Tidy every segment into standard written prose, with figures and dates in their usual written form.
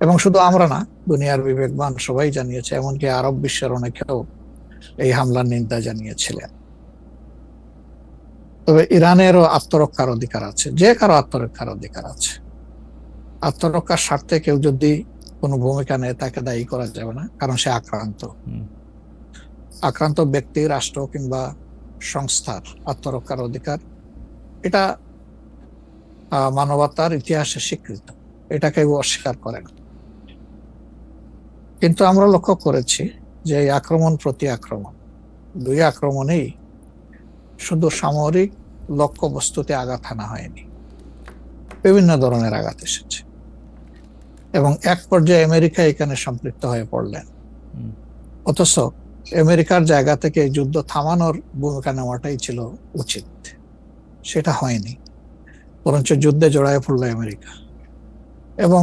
এবং শুধু আমরা না, দুনিয়ার বিবেকবান সবাই জানিয়েছে, এমনকি আরব বিশ্বের অনেকেও এই হামলার নিন্দা জানিয়েছিলেন। তবে ইরানেরও আত্মরক্ষার অধিকার আছে, যে কারো আত্মরক্ষার অধিকার আছে। আত্মরক্ষার স্বার্থে কেউ যদি কোনো ভূমিকা নেয় তাকে দায়ী করা যাবে না, কারণ সে আক্রান্ত। আক্রান্ত ব্যক্তি, রাষ্ট্র কিংবা সংস্থার আত্মরক্ষার অধিকার, এটা মানবতার ইতিহাসে স্বীকৃত, এটা কেউ অস্বীকার করে না। কিন্তু আমরা লক্ষ্য করেছি যে এই আক্রমণ প্রতি আক্রমণ, দুই আক্রমণেই শুধু সামরিক লক্ষ্য বস্তুতে আঘাত হানা হয়নি, বিভিন্ন ধরনের আঘাত এসেছে। এবং এক পর্যায়ে আমেরিকা এখানে সম্পৃক্ত হয়ে পড়লেন। অথচ আমেরিকার জায়গা থেকে যুদ্ধ থামানোর ভূমিকা নেওয়াটাই ছিল উচিত, সেটা হয়নি। বরঞ্চ যুদ্ধে জড়ায় পড়ল আমেরিকা, এবং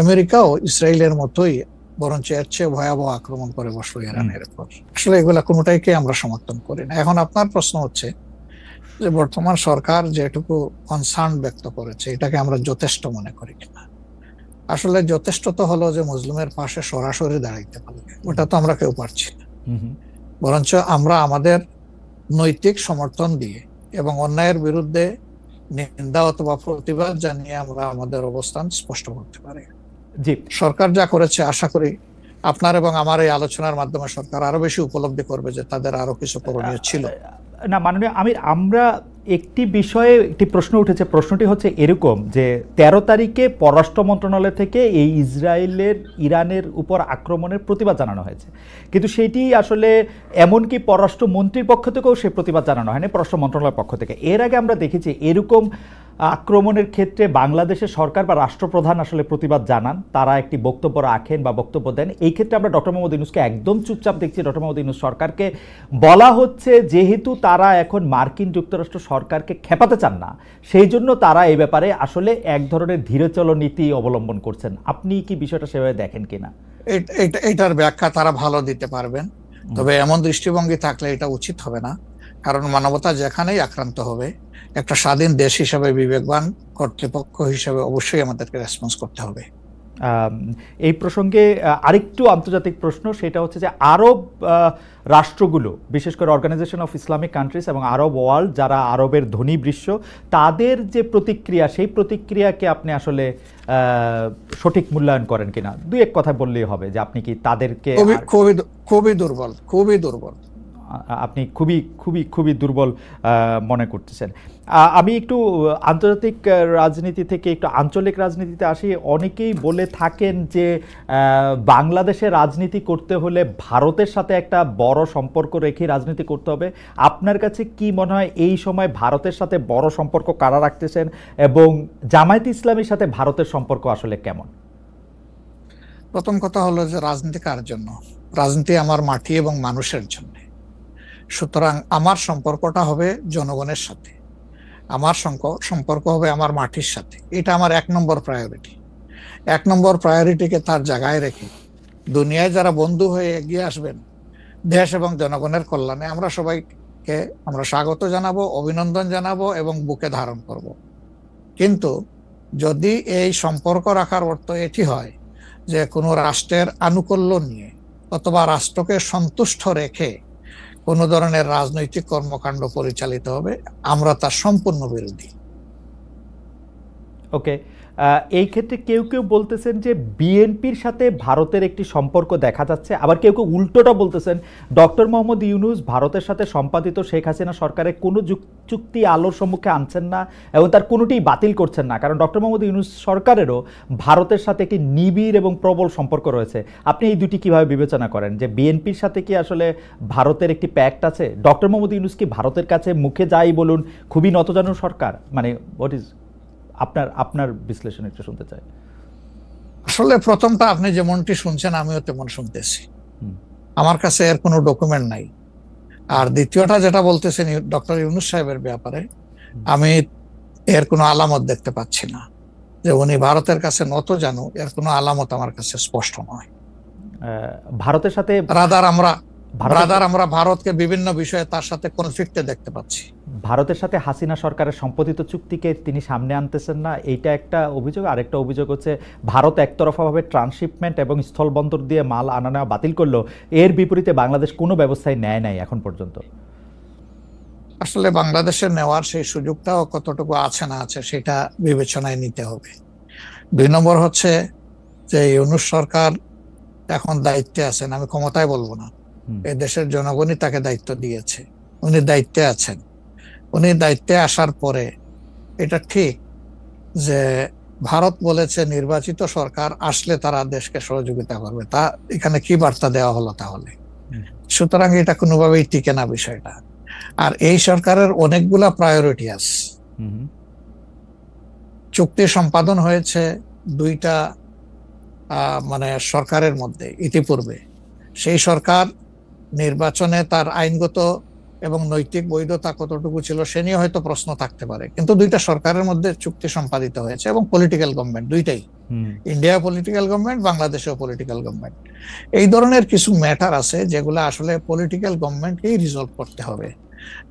আমেরিকাও ইসরায়েলের মতোই বরঞ্চ এর চেয়ে ভয়াবহ আক্রমণ করে বসলো ইরানের উপর। আসলে এগুলা কোনোটাইকে আমরা সমর্থন করি না। এখন আপনার প্রশ্ন হচ্ছে যে বর্তমান সরকার যেটুকু কনসার্ন ব্যক্ত করেছে, এটাকে আমরা যথেষ্ট মনে করি কিনা। আসলে যথেষ্ট তো হলো যে মুসলিমের পাশে সরাসরি দাঁড়াইতে পারবে, ওটা তো আমরা কেউ পারছি না। বরঞ্চ আমরা আমাদের নৈতিক সমর্থন দিয়ে এবং অন্যায়ের বিরুদ্ধে নিন্দা অথবা প্রতিবাদ জানিয়ে আমরা আমাদের অবস্থান স্পষ্ট করতে পারি। জি, সরকার যা করেছে, আশা করি আপনার এবং আমার এই আলোচনার মাধ্যমে সরকার আরো বেশি উপলব্ধি করবে যে তাদের আরো কিছু করণীয় ছিল। না মাননীয় আমির, আমরা একটি বিষয়ে একটি প্রশ্ন উঠেছে। প্রশ্নটি হচ্ছে এরকম যে 13 তারিখে পররাষ্ট্র মন্ত্রণালয় থেকে এই ইরানের উপর আক্রমণের প্রতিবাদ জানানো হয়েছে, কিন্তু সেটি আসলে এমনকি পররাষ্ট্র মন্ত্রীর পক্ষ থেকেও সে প্রতিবাদ জানানো হয়নি, পররাষ্ট্র মন্ত্রণালয়ের পক্ষ থেকে। এর আগে আমরা দেখেছি এরকম আক্রমণের ক্ষেত্রে বাংলাদেশের সরকার বা রাষ্ট্রপ্রধান আসলে প্রতিবাদ জানান, তারা একটি বক্তব্য রাখেন বা বক্তব্য দেন। এই ক্ষেত্রে আমরা ডক্টর মোহাম্মদ ইউনূসকে একদম চুপচাপ দেখছি। ডক্টর মোহাম্মদ ইউনূস সরকারকে বলা হচ্ছে যেহেতু তারা এখন মার্কিন যুক্তরাষ্ট্র সরকারকে খেপাতে চান না, সেই জন্য তারা এই ব্যাপারে আসলে এক ধরনের ধীরচল নীতি অবলম্বন করছেন। আপনি কি বিষয়টা সেভাবে দেখেন কিনা? এটার ব্যাখ্যা তারা ভালো দিতে পারবেন, তবে এমন দৃষ্টিভঙ্গি থাকলে এটা উচিত হবে না। কারণ মানবতা যেখানেই আক্রান্ত হবে, একটা স্বাধীন দেশ হিসেবে, বিবেকবান কর্তৃপক্ষ হিসেবে অবশ্যই আমাদেরকে রেসপন্স করতে হবে। এই প্রসঙ্গে আরেকটু আন্তর্জাতিক প্রশ্ন, সেটা হচ্ছে যে আরব রাষ্ট্রগুলো, বিশেষ করে অর্গানাইজেশন অফ ইসলামিক কান্ট্রিজ এবং আরব ওয়ার্ল্ড, যারা আরবের ধনী বৃষ্য, তাদের যে প্রতিক্রিয়া, সেই প্রতিক্রিয়াকে আপনি আসলে সঠিক মূল্যায়ন করেন কিনা? দুই এক কথা বললেই হবে যে আপনি কি তাদেরকে খুবই দুর্বল, খুবই দুর্বল, আপনি খুবই খুবই খুবই দুর্বল মনে করতেছেন। আমি একটু আন্তর্জাতিক রাজনীতি থেকে একটু আঞ্চলিক রাজনীতিতে আসি। অনেকেই বলে থাকেন যে বাংলাদেশে রাজনীতি করতে হলে ভারতের সাথে একটা বড় সম্পর্ক রেখে রাজনীতি করতে হবে। আপনার কাছে কি মনে হয় এই সময় ভারতের সাথে বড় সম্পর্ক কারা রাখতেছেন, এবং জামায়াতে ইসলামীর সাথে ভারতের সম্পর্ক আসলে কেমন? প্রথম কথা হলো যে রাজনীতি কার জন্য? রাজনীতি আমার মাটি এবং মানুষের জন্য। সুতরাং আমার সম্পর্কটা হবে জনগণের সাথে, আমার সম্পর্ক হবে আমার মাটির সাথে। এটা আমার 1 নম্বর প্রায়োরিটি। 1 নম্বর প্রায়োরিটিকে তার জায়গায় রেখে দুনিয়ায় যারা বন্ধু হয়ে এগিয়ে আসবেন দেশ এবং জনগণের কল্যাণে, আমরা সবাইকে আমরা স্বাগত জানাবো, অভিনন্দন জানাবো এবং বুকে ধারণ করব। কিন্তু যদি এই সম্পর্ক রাখার অর্থ এটি হয় যে কোনো রাষ্ট্রের আনুকূল্য নিয়ে অথবা রাষ্ট্রকে সন্তুষ্ট রেখে কোন ধরনের রাজনৈতিক কর্মকাণ্ড পরিচালিত হবে, আমরা তার সম্পূর্ণ বিরোধী। ওকে, এই ক্ষেত্রে কেউ কেউ বলতেছেন যে বিএনপির সাথে ভারতের একটি সম্পর্ক দেখা যাচ্ছে, আবার কেউ কেউ উল্টোটা বলতেছেন ডক্টর মোহাম্মদ ইউনূস ভারতের সাথে সম্পাদিত শেখ হাসিনা সরকারের কোনো চুক্তি আলোর সম্মুখে আনছেন না এবং তার কোনোটিই বাতিল করছেন না, কারণ ডক্টর মোহাম্মদ ইউনূস সরকারেরও ভারতের সাথে একটি নিবিড় এবং প্রবল সম্পর্ক রয়েছে। আপনি এই দুটি কিভাবে বিবেচনা করেন, যে বিএনপির সাথে কি আসলে ভারতের একটি প্যাক্ট আছে? ডক্টর মোহাম্মদ ইউনূস কি ভারতের কাছে মুখে যাই বলুন খুবই নতজানু সরকার? মানে হোয়াট ইজ আপনার বিশ্লেষণ একটু শুনতে চাই। আসলে প্রথমটা আপনি যেমনটি শুনছেন আমিও তেমন শুনতেছি, আমার কাছে এর কোনো ডকুমেন্ট নাই। আর দ্বিতীয়টা যেটা বলতেছেন ডক্টর ইউনূস সাহেবের ব্যাপারে, আমি এর কোনো আলামত দেখতে পাচ্ছি না যে উনি ভারতের কাছে নত জানু, এর কোনো আলামত আমার কাছে স্পষ্ট নয়। ভারতের সাথে রাদার আমরা ভারতকে বিভিন্ন বিষয়ে তার সাথে কনফ্লিক্টে দেখতে পাচ্ছি। ভারতের সাথে হাসিনা সরকারের সম্পাদিত চুক্তিকে তিনি সামনে আনতেছেন না, এইটা একটা অভিযোগ। আরেকটা অভিযোগ হচ্ছে ভারত একতরফাভাবে ট্রান্সশিপমেন্ট এবং স্থলবন্দর দিয়ে মাল আনা নেওয়া বাতিল করলো, এর বিপরীতে বাংলাদেশ কোনো ব্যবস্থাই নেয় নাই এখন পর্যন্ত। আসলে বাংলাদেশের নেওয়ার সেই সুযোগটাও কতটুকু আছে না আছে সেটা বিবেচনায় নিতে হবে। 2 নম্বর হচ্ছে যে ইউনূস সরকার এখন দায়িত্বে আছেন, আমি ক্ষমতায় বলবো না, এই দেশের জনগণই তাকে দায়িত্ব দিয়েছে, উনি দায়িত্বে আছেন। উনি দায়িত্বে আসার পরে এটা ঠিক যে ভারত বলেছে নির্বাচিত সরকার আসলে তারা দেশকে সহযোগিতা করবে, তা এখানে কি বার্তা দেওয়া হলো তাহলে? সুতরাং এটা কোনোভাবেই টিকে না বিষয়টা। আর এই সরকারের অনেকগুলা প্রায়োরিটি আছে। চুক্তি সম্পাদন হয়েছে 2টা মানে সরকারের মধ্যে ইতিপূর্বে। সেই সরকার নির্বাচনে তার আইনগত এবং নৈতিক বৈধতা কতটুকু ছিল সে নিয়ে হয়তো প্রশ্ন থাকতে পারে, কিন্তু 2টা সরকারের মধ্যে চুক্তি সম্পাদিত হয়েছে এবং পলিটিক্যাল গভর্নমেন্ট দুইটাই, ইন্ডিয়া পলিটিক্যাল গভর্নমেন্ট, বাংলাদেশেও পলিটিক্যাল গভর্নমেন্ট। এই ধরনের কিছু ম্যাটার আছে যেগুলো আসলে পলিটিক্যাল গভর্নমেন্টকেই রিজলভ করতে হবে।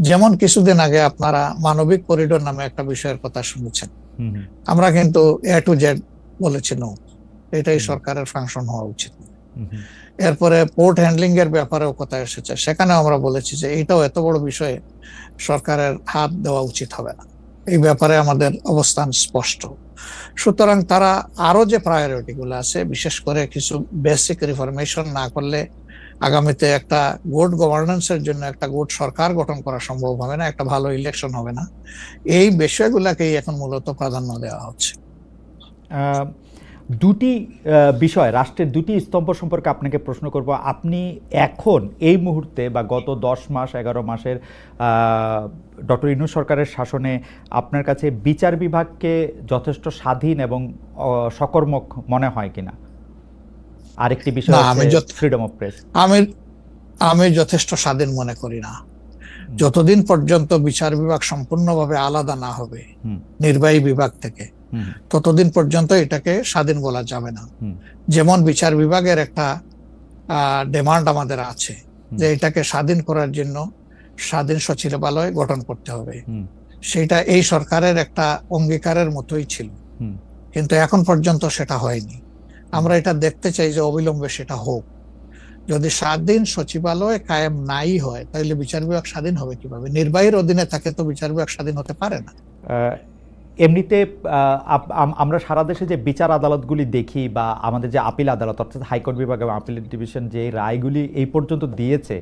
যেমন কিছুদিন আগে আপনারা মানবিক করিডোর নামে একটা বিষয়ের কথা শুনেছেন, আমরা কিন্তু A to Z বলেছি নো, এটাই সরকারের ফাংশন হওয়া উচিত। এরপরে পোর্ট হ্যান্ডলিং এর ব্যাপারেও কথা এসেছে, সেখানেও আমরা বলেছি যে এটাও এত বড় বিষয়ে সরকারের হাত দেওয়া উচিত হবে না, এই ব্যাপারে আমাদের অবস্থান স্পষ্ট। সুতরাং তারা আরো যে প্রায়োরিটি গুলো আছে, বিশেষ করে কিছু বেসিক রিফরমেশন না করলে আগামীতে একটা গুড গভর্নেন্সের জন্য একটা গুড সরকার গঠন করা সম্ভব হবে না, একটা ভালো ইলেকশন হবে না, এই বিষয়গুলোকেই এখন মূলত প্রাধান্য দেওয়া হচ্ছে। দুটি বিষয়, রাষ্ট্রের দুটি স্তম্ভ সম্পর্কে আপনাকে প্রশ্ন করব। আপনি এখন এই মুহূর্তে বা গত 10 মাস 11 মাসের ডক্টর ইউনূস সরকারের শাসনে আপনার কাছে বিচার বিভাগকে যথেষ্ট স্বাধীন এবং সকর্মক মনে হয় কিনা? আরেকটি বিষয় ফ্রিডম অফ প্রেস। আমি যথেষ্ট স্বাধীন মনে করি না। যতদিন পর্যন্ত বিচার বিভাগ সম্পূর্ণভাবে আলাদা না হবে নির্বাহী বিভাগ থেকে, ততদিন পর্যন্ত এটাকে স্বাধীন বলা যাবে না। যেমন বিচার বিভাগের একটা ডিমান্ড আমাদের আছে যে এটাকে স্বাধীন করার জন্য স্বাধীন সচিবালয় গঠন করতে হবে, সেটা এই সরকারের একটা অঙ্গীকারের মতোই ছিল, কিন্তু এখন পর্যন্ত সেটা হয়নি। আমরা এটা দেখতে চাই যে অবিলম্বে সেটা হোক। যদি স্বাধীন সচিবালয় কায়েম নাই হয় তাহলে বিচার বিভাগ স্বাধীন হবে কিভাবে? নির্বাহীর অধীনে থাকে তো বিচার বিভাগ স্বাধীন হতে পারে না। এমনিতে আমরা সারা দেশে যে বিচার আদালতগুলি দেখি বা আমাদের যে আপিল আদালত অর্থাৎ হাইকোর্ট বিভাগ এবং আপিল ডিভিশন যে রায়গুলি এই পর্যন্ত দিয়েছে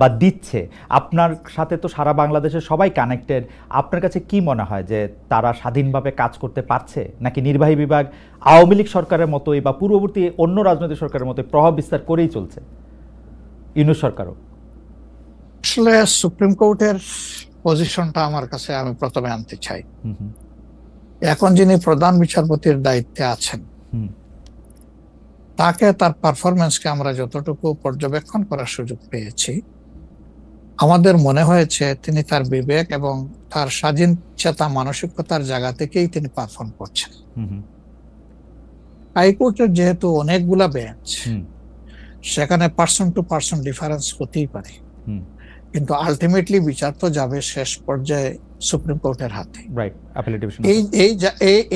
বা দিচ্ছে, আপনার সাথে তো সারা বাংলাদেশের সবাই কানেক্টেড, আপনার কাছে কি মনে হয় যে তারা স্বাধীনভাবে কাজ করতে পারছে, নাকি নির্বাহী বিভাগ আওয়ামী লীগ সরকারের মতোই বা পূর্ববর্তী অন্য রাজনৈতিক সরকারের মতোই প্রভাব বিস্তার করেই চলছে? ইউনূস সরকারও আসলে সুপ্রিম কোর্টের পজিশনটা আমার কাছে আমি প্রথমে আনতে চাই। এখন যিনি প্রধান বিচারপতির দায়িত্বে আছেন তাকে, তার পারফরমেন্সকে আমরা যতটুকু পর্যবেক্ষণ করার সুযোগ পেয়েছি, আমাদের মনে হয়েছে তিনি তার বিবেক এবং তার স্বাধীন চেতা মানসিকতার জায়গা থেকেই তিনি পারফর্ম করছেন। হাইকোর্টের যেহেতু অনেকগুলা বেঞ্চ, সেখানে পার্সন টু পার্সন ডিফারেন্স হতেই পারে, কিন্তু আলটিমেটলি বিচার তো যাবে শেষ পর্যায়ে সুপ্রিম কোর্টের হাতে।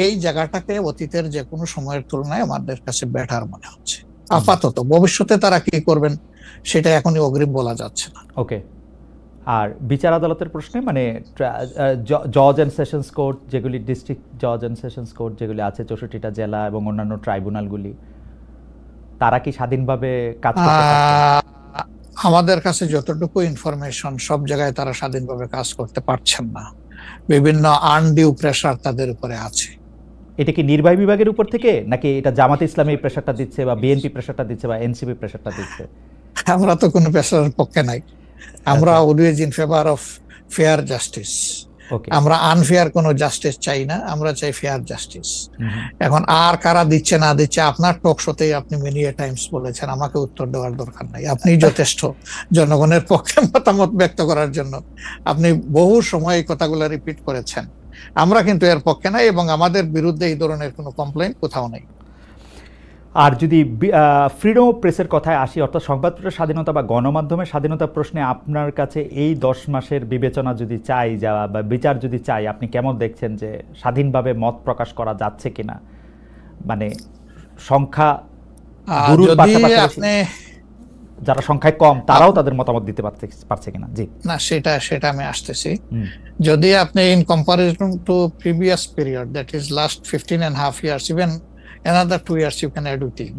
এই জায়গাটাকে অতীতের যে কোনো সময়ের তুলনায় আমাদের কাছে বেটার মনে হচ্ছে আপাতত। ভবিষ্যতে তারা কি করবেন সেটা এখনই অগ্রিম বলা যাচ্ছে না। ওকে। আর বিচার আদালতের প্রশ্নে মানে জজ এন্ড সেশনস কোর্ট যেগুলি, ডিস্ট্রিক্ট জজ এন্ড সেশনস কোর্ট যেগুলি আছে 64টা জেলা এবং অন্যান্য ট্রাইব্যুনালগুলি, তারা কি স্বাধীনভাবে কাজ করতে পারছে? আমাদের কাছে যতটুকু ইনফরমেশন, সব জায়গায় তারা স্বাধীনভাবে কাজ করতে পারছেন না, বিভিন্ন আনডিউ প্রেসার তাদের উপরে আছে। এটা কি নির্বাহী বিভাগের উপর থেকে, নাকি এটা জামাতে ইসলামী প্রেসারটা দিচ্ছে বা বিএনপি প্রেসারটা দিচ্ছে বা এনসিপি প্রেসারটা দিচ্ছে? আমরা তো কোনো প্রেসারের পক্ষে নাই, আমরা always in favour of fair justice. আমরা আনফেয়ার কোনো জাস্টিস চাই না, আমরা চাই ফেয়ার জাস্টিস। এখন আর কারা দিচ্ছে না দিচ্ছে, আপনার টক শোতেই আপনি মেনি টাইমস বলেছেন, আমাকে উত্তর দেওয়ার দরকার নাই, আপনি যথেষ্ট জনগণের পক্ষে মতামত ব্যক্ত করার জন্য আপনি বহু সময় এই কথাগুলো রিপিট করেছেন। আমরা কিন্তু এর পক্ষে নাই এবং আমাদের বিরুদ্ধে এই ধরনের কোনো কমপ্লেইন কোথাও নেই। আর যদি ফ্রিডম অফ প্রেসের কথায় আসি, অর্থাৎ সংবাদ প্রচারের স্বাধীনতা বা গণমাধ্যমের স্বাধীনতা প্রশ্নে আপনার কাছে এই 10 মাসের বিবেচনা যদি চাই বা বিচার যদি চাই, আপনি কেমন দেখছেন যে স্বাধীনভাবে মত প্রকাশ করা যাচ্ছে কিনা, মানে সংখ্যা গুরুর পাশাপাশি যারা সংখ্যায় কম তারাও তাদের মতামত দিতে পারছে কিনা? জি না, সেটা আমি আসতেছি। যদি আপনি in comparison two previous period, that is last 15.5 years, even another 2 years you can add with it.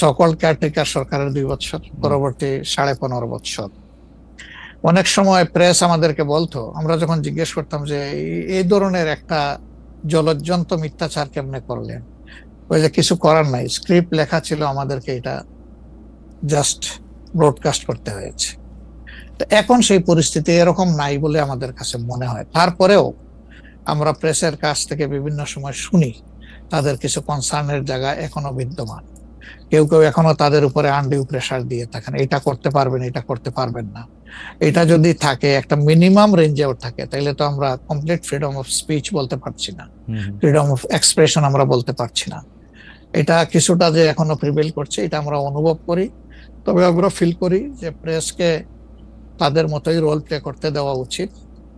সকল কেয়ারটেকার সরকারের 2 বছর, পরবর্তী 15.5 বছর। অনেক সময় প্রেস আমাদেরকে বলতো, আমরা যখন জিজ্ঞেস করতাম যে এই ধরনের একটা জলজ্জন্ত মিথ্যাচার কেমনে করলেন, ওই যে কিছু করার নাই, স্ক্রিপ্ট লেখা ছিল, আমাদেরকে এটা জাস্ট ব্রডকাস্ট করতে হয়েছে। তো এখন সেই পরিস্থিতি এরকম নাই বলে আমাদের কাছে মনে হয়। তারপরেও আমরা প্রেসের কাছ থেকে বিভিন্ন সময় শুনি তাদের কিছু কনসার্নের জায়গা এখনো বিদ্যমান। কেউ এখনো তাদের উপরে আনডিউ প্রেসার দিয়ে থাকেন, এটা করতে পারবেন, এটা করতে পারবেন না। এটা যদি থাকে, একটা মিনিমাম রেঞ্জেও থাকে, তাহলে তো আমরা কমপ্লিট ফ্রিডম অফ স্পিচ বলতে পারছি না, ফ্রিডম অফ এক্সপ্রেশন আমরা বলতে পারছি না। এটা কিছুটা যে এখনো প্রিভেল করছে, এটা আমরা অনুভব করি। তবে আমরা ফিল করি যে প্রেসকে তাদের মতোই রোল প্লে করতে দেওয়া উচিত।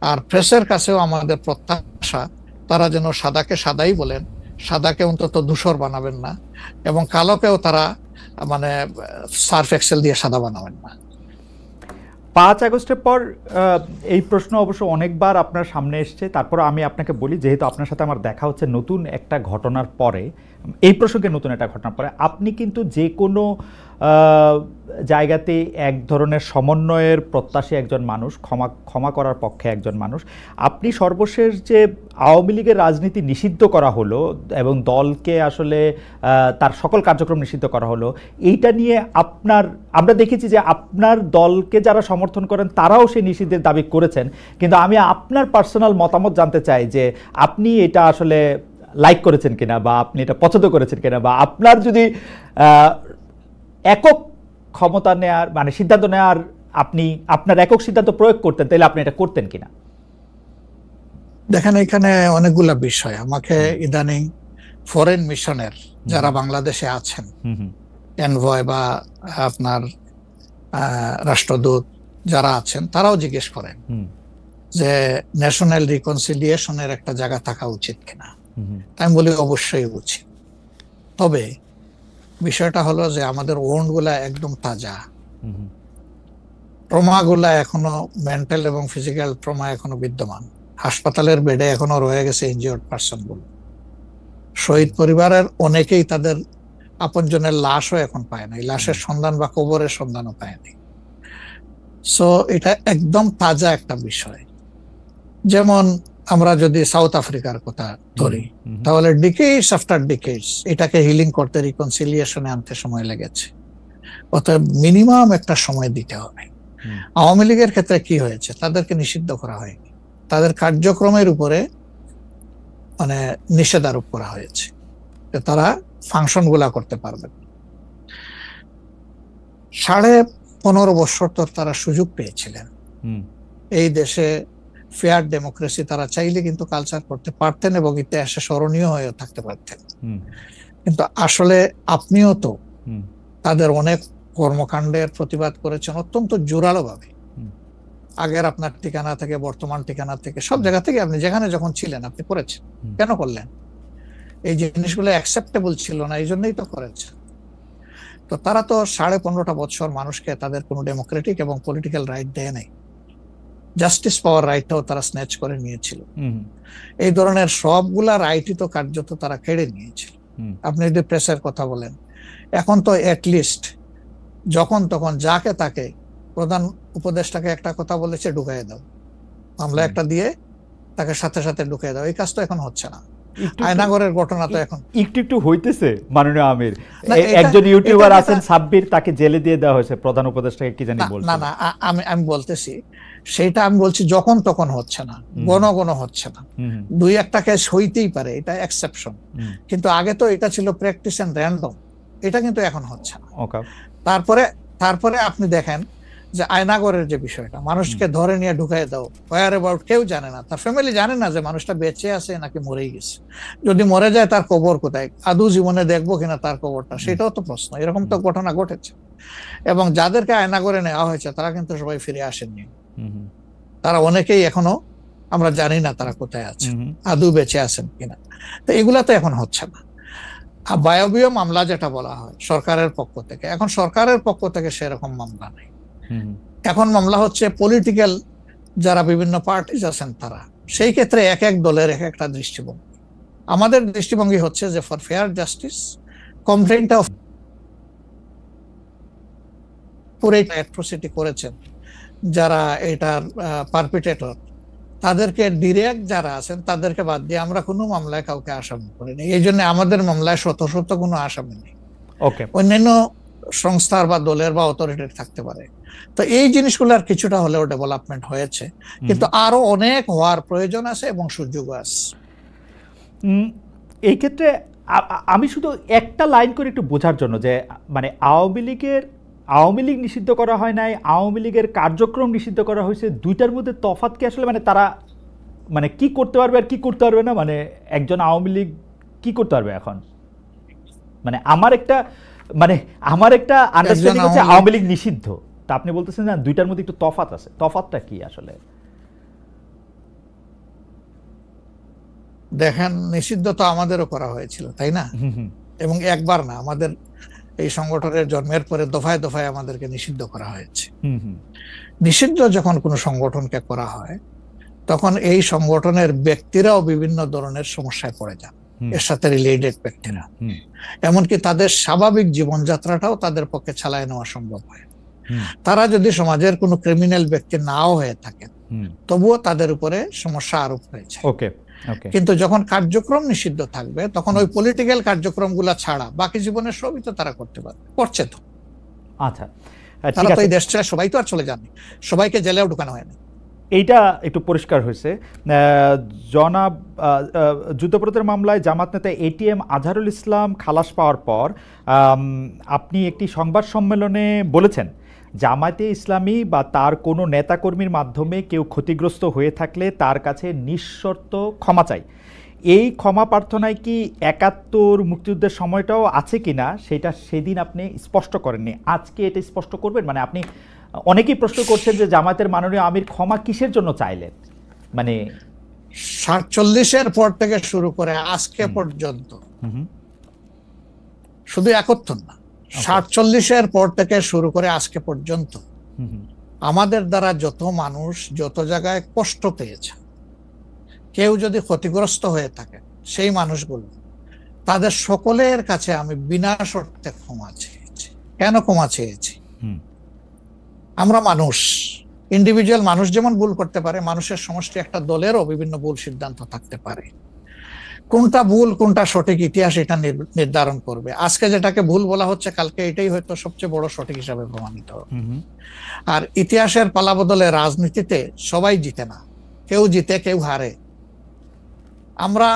আর প্রেসের কাছেও আমাদের প্রত্যাশা, তারা যেন সাদাকে সাদাই বলেন, সাদাকে অন্তত ধূসর বানাবেন না, এবং কালোকেও তারা মানে সার্ফ এক্সেল দিয়ে সাদা বানাবেন না। 5 আগস্টের পর এই প্রশ্ন অবশ্য অনেকবার আপনার সামনে এসছে। তারপর আমি আপনাকে বলি, যেহেতু আপনার সাথে আমার দেখা হচ্ছে নতুন একটা ঘটনার পরে, এই প্রসঙ্গে নতুন একটা ঘটনার পরে, আপনি কিন্তু যে কোনো জায়গাতে এক ধরনের সমন্বয়ের প্রত্যাশী একজন মানুষ, ক্ষমা করার পক্ষে একজন মানুষ। আপনি সর্বশেষ যে আওয়ামী লীগের রাজনীতি নিষিদ্ধ করা হলো এবং দলকে আসলে তার সকল কার্যক্রম নিষিদ্ধ করা হলো, এইটা নিয়ে আমরা দেখেছি যে আপনার দলকে যারা সমর্থন করেন তারাও সেই নিষিদ্ধের দাবি করেছেন। কিন্তু আমি আপনার পার্সোনাল মতামত জানতে চাই যে আপনি এটা আসলে লাইক করেছেন কিনা, বা আপনি এটা পছন্দ করেছেন কিনা, বা আপনার যদি একক ক্ষমতা নেয়ার মানে সিদ্ধান্ত নেওয়ার, আপনি আপনার একক সিদ্ধান্ত প্রয়োগ করতেন, তাহলে আপনি এটা করতেন কিনা? দেখেন, এখানে অনেকগুলা বিষয়। আমাকে ইদানিং ফরেন মিশনের যারা বাংলাদেশে আছেন, এনভয় বা আপনার রাষ্ট্রদূত যারা আছেন, তারাও জিজ্ঞেস করেন যে ন্যাশনাল রিকনসিলিয়েশনের একটা জায়গা থাকা উচিত কিনা। আমি বলি অবশ্যই উচিত। তবে বিষয়টা হলো যে আমাদের ওন্ড গুলা একদম তাজা, ট্রমা গুলা এখনো, মেন্টাল এবং ফিজিক্যাল ট্রমা এখনো বিদ্যমান। হাসপাতালের বেডে এখনো রয়ে গেছে ইনজিওর্ড পার্সন গুলো। শহীদ পরিবারের অনেকেই তাদের আপনজনের লাশও এখন পায় নাই, লাশের সন্ধান বা কবরের সন্ধানও পায়নি। সো এটা একদম তাজা একটা বিষয়। যেমন আমরা যদি সাউথ আফ্রিকার কথা ধরি, তাহলে ডিকেডস আফটার ডিকেডস এটাকে হিলিং করতে, রিকনসিলিয়েশনে আনতে সময় লেগেছে। অতএব মিনিমাম একটা সময় দিতে হবে। আওয়ামী লীগের ক্ষেত্রে কি হয়েছে, তাদেরকে নিষিদ্ধ করা হয়নি, তাদের কার্যক্রমের উপরে মানে নিষেধ আরোপ করা হয়েছে, তারা ফাংশন গুলা করতে পারবেন। 15.5 বছর তো তারা সুযোগ পেয়েছিলেন। এই দেশে ফেয়ার ডেমোক্রেসি তারা চাইলে কিন্তু কালচার করতে পারতেন এবং ইতিহাসে স্মরণীয় হয়ে থাকতে পারতেন। কিন্তু আসলে আপনিও তো তাদের অনেক কর্মকাণ্ডের প্রতিবাদ করেছেন অত্যন্ত জোরালো ভাবে। আগের আপনার ঠিকানা থেকে, বর্তমান ঠিকানা থেকে, সব জায়গা থেকে আপনি যেখানে যখন ছিলেন আপনি করেছেন। কেন করলেন? এই জিনিসগুলো অ্যাকসেপ্টেবল ছিল না, এই জন্যই তো করেছেন। তো তারা তো 15.5 বছর মানুষকে তাদের কোনো ডেমোক্রেটিক এবং পলিটিক্যাল রাইট দেয় নাই। জাস্টিস পাওয়ার রাইটটাও তারা স্ন্যাচ করে নিয়েছিল। এই ধরনের সবগুলা রাইটই তো কার্যত তারা কেড়ে নিয়েছিল। আপনি যদি প্রেসের কথা বলেন, এখন তো অ্যাটলিস্ট যখন তখন যাকে তাকে, প্রধান উপদেষ্টাকে একটা কথা বলেছে ঢুকাই দাও, মামলা একটা দিয়ে তাকে সাথে সাথে ঢুকাই দাও, এই কাজ তো এখন হচ্ছে না। আয়নাগরের ঘটনা তো এখন একটু হইতেছে। মাননীয় আমির, একজন ইউটিউবার আছেন সাব্বির, তাকে জেলে দিয়ে দেওয়া হয়েছে, প্রধান উপদেষ্টাকে কি জানি বলছে। না, আমি বলতেছি সেটা, আমি বলছি যখন তখন হচ্ছে না, গণ হচ্ছে না। 2-1টা কেস হইতেই পারে, এটা এক্সেপশন, কিন্তু আগে তো এটা ছিল প্র্যাকটিস এন্ড র্যান্ডম, এটা কিন্তু এখন হচ্ছে না। তারপরে আপনি দেখেন যে আয়নাগরের যে বিষয়টা, মানুষকে ধরে নিয়ে ঢুকাই দাও, ওয়ার অ্যাবাউট কেউ জানে না, তার ফ্যামিলি জানে না যে মানুষটা বেঁচে আছে নাকি মরেই গেছে, যদি মরে যায় তার কবর কোথায়, আদৌ জীবনে দেখবো কিনা তার কবরটা, সেটাও তো প্রশ্ন। এরকম তো ঘটনা ঘটেছে। এবং যাদেরকে আয়নাগরে নেওয়া হয়েছে তারা কিন্তু সবাই ফিরে আসেননি, তারা অনেকেই এখনো আমরা জানি না তারা কোথায় আছে, আদৌ বেঁচে আছেন কিনা। তো এগুলা তো এখন হচ্ছে না। আর বায়বীয় মামলা যেটা বলা হয় সরকারের পক্ষ থেকে, এখন সরকারের পক্ষ থেকে সেরকম মামলা নেই। এখন মামলা হচ্ছে পলিটিক্যাল যারা বিভিন্ন পার্টিজ আছেন তারা, সেই ক্ষেত্রে এক এক দলের এক একটা দৃষ্টিভঙ্গি। আমাদের দৃষ্টিভঙ্গি হচ্ছে যে ফর ফেয়ার জাস্টিস কমপ্লেইনটা পুরো অ্যাট্রোসিটি করেছেন যারা এটার পারপিটেটর, তাদেরকে ডিরেক্ট যারা আছেন তাদেরকে বাদ দিয়ে আমরা কোনো মামলায় কাউকে আসামি করিনি। এই জন্য আমাদের মামলায় শত শত কোনো আসামি নেই। অন্যান্য সংস্থার বা দলের বা অথরিটির থাকতে পারে। তো এই জিনিসগুলোর কিছুটা হলেও ডেভেলপমেন্ট হয়েছে, কিন্তু আরো অনেক হওয়ার প্রয়োজন আছে এবং সুযোগ আছে। এই ক্ষেত্রে আমি শুধু একটা লাইন করে একটু বোঝার জন্য, যে মানে আওয়ামী লীগ নিষিদ্ধ করা হয় নাই, আওয়ামী লীগের কার্যক্রম নিষিদ্ধ করা হয়েছে, দুইটার মধ্যে তফাৎ কি আসলে? মানে তারা মানে কি করতে পারবে আর কি করতে পারবে না, মানে একজন আওয়ামী লীগ কি করতে পারবে এখন? মানে আমার একটা আন্ডারস্ট্যান্ডিং হচ্ছে আওয়ামী লীগ নিষিদ্ধ, তা আপনি বলতেছেন না দুইটার মধ্যে একটু তফাৎ আছে, তফাৎটা কি আসলে? দেখেন, নিষিদ্ধ তো আমাদেরও করা হয়েছিল, তাই না? এবং একবার না, আমাদের এই সংগঠনের জন্মের পরে দফায় দফায় আমাদেরকে নিষিদ্ধ করা হয়েছে। নিষিদ্ধ যখন কোনো সংগঠনকে করা হয় তখন এই সংগঠনের ব্যক্তিরাও বিভিন্ন ধরনের সমস্যায় পড়ে যান, এর সাথে রিলেটেড ব্যক্তিরা, এমনকি তাদের স্বাভাবিক জীবনযাত্রাটাও তাদের পক্ষে চালায় নেওয়া সম্ভব হয়। তারা যদি সমাজের কোনো ক্রিমিনাল ব্যক্তি নাও হয়ে থাকেন তবুও তাদের উপরে সমস্যা আরোপ হয়েছে। কিন্তু যখন কার্যক্রম নিষিদ্ধ থাকবে তখন ওই পলিটিক্যাল কার্যক্রমগুলো ছাড়া বাকি জীবনের সবই তো তারা করতে পারবে, করছে তো। আচ্ছা, তারা তো এই দেশ ছেড়ে সবাই তো আর চলে যাননি, সবাইকে জেলেও ঢুকানো হয়নি। এইটা একটু পরিষ্কার হয়েছে। জনাব যুদ্ধাপরাধের মামলায় জামাত নেতা এটিএম আজহারুল ইসলাম খালাস পাওয়ার পর আপনি একটি সংবাদ সম্মেলনে বলেছেন, জামায়াতে ইসলামী বা তার কোনো নেতাকর্মীর মাধ্যমে কেউ ক্ষতিগ্রস্ত হয়ে থাকলে তার কাছে নিঃশর্ত ক্ষমা চাই। এই ক্ষমা প্রার্থনায় কি ৭১ মুক্তিযুদ্ধের সময়টাও আছে কিনা সেটা সেদিন আপনি স্পষ্ট করেননি, আজকে এটা স্পষ্ট করবেন? মানে আপনি, অনেকেই প্রশ্ন করছেন যে জামায়াতের মাননীয় আমির ক্ষমা কিসের জন্য চাইলেন? মানে ৪৭-এর পর থেকে শুরু করে আজকে পর্যন্ত, শুধু ৭১ না, ৪৭-এর পর থেকে শুরু করে আজকে পর্যন্ত আমাদের দ্বারা যত মানুষ যত জায়গায় কষ্ট পেয়েছে, কেউ যদি ক্ষতিগ্রস্ত হয়ে থাকে, সেই মানুষগুলো তাদের সকলের কাছে আমি বিনা শর্তে ক্ষমা চেয়েছি। কেন ক্ষমা চেয়েছি? আমরা মানুষ, ইন্ডিভিজুয়াল মানুষ যেমন ভুল করতে পারে, মানুষের সমষ্টি একটা দলেরও বিভিন্ন ভুল সিদ্ধান্ত থাকতে পারে। কোনটা ভুল কোনটা সঠিক ইতিহাস এটা নির্ধারণ করবে। আজকে যেটাকে ভুল বলা হচ্ছে কালকে এটাই হয়তো সবচেয়ে বড় সঠিক হিসাবে প্রমাণিত হবে। আর ইতিহাসের পালাবদলে রাজনীতিতে সবাই জিতে না, কেউ জিতে কেউ হারে। আমরা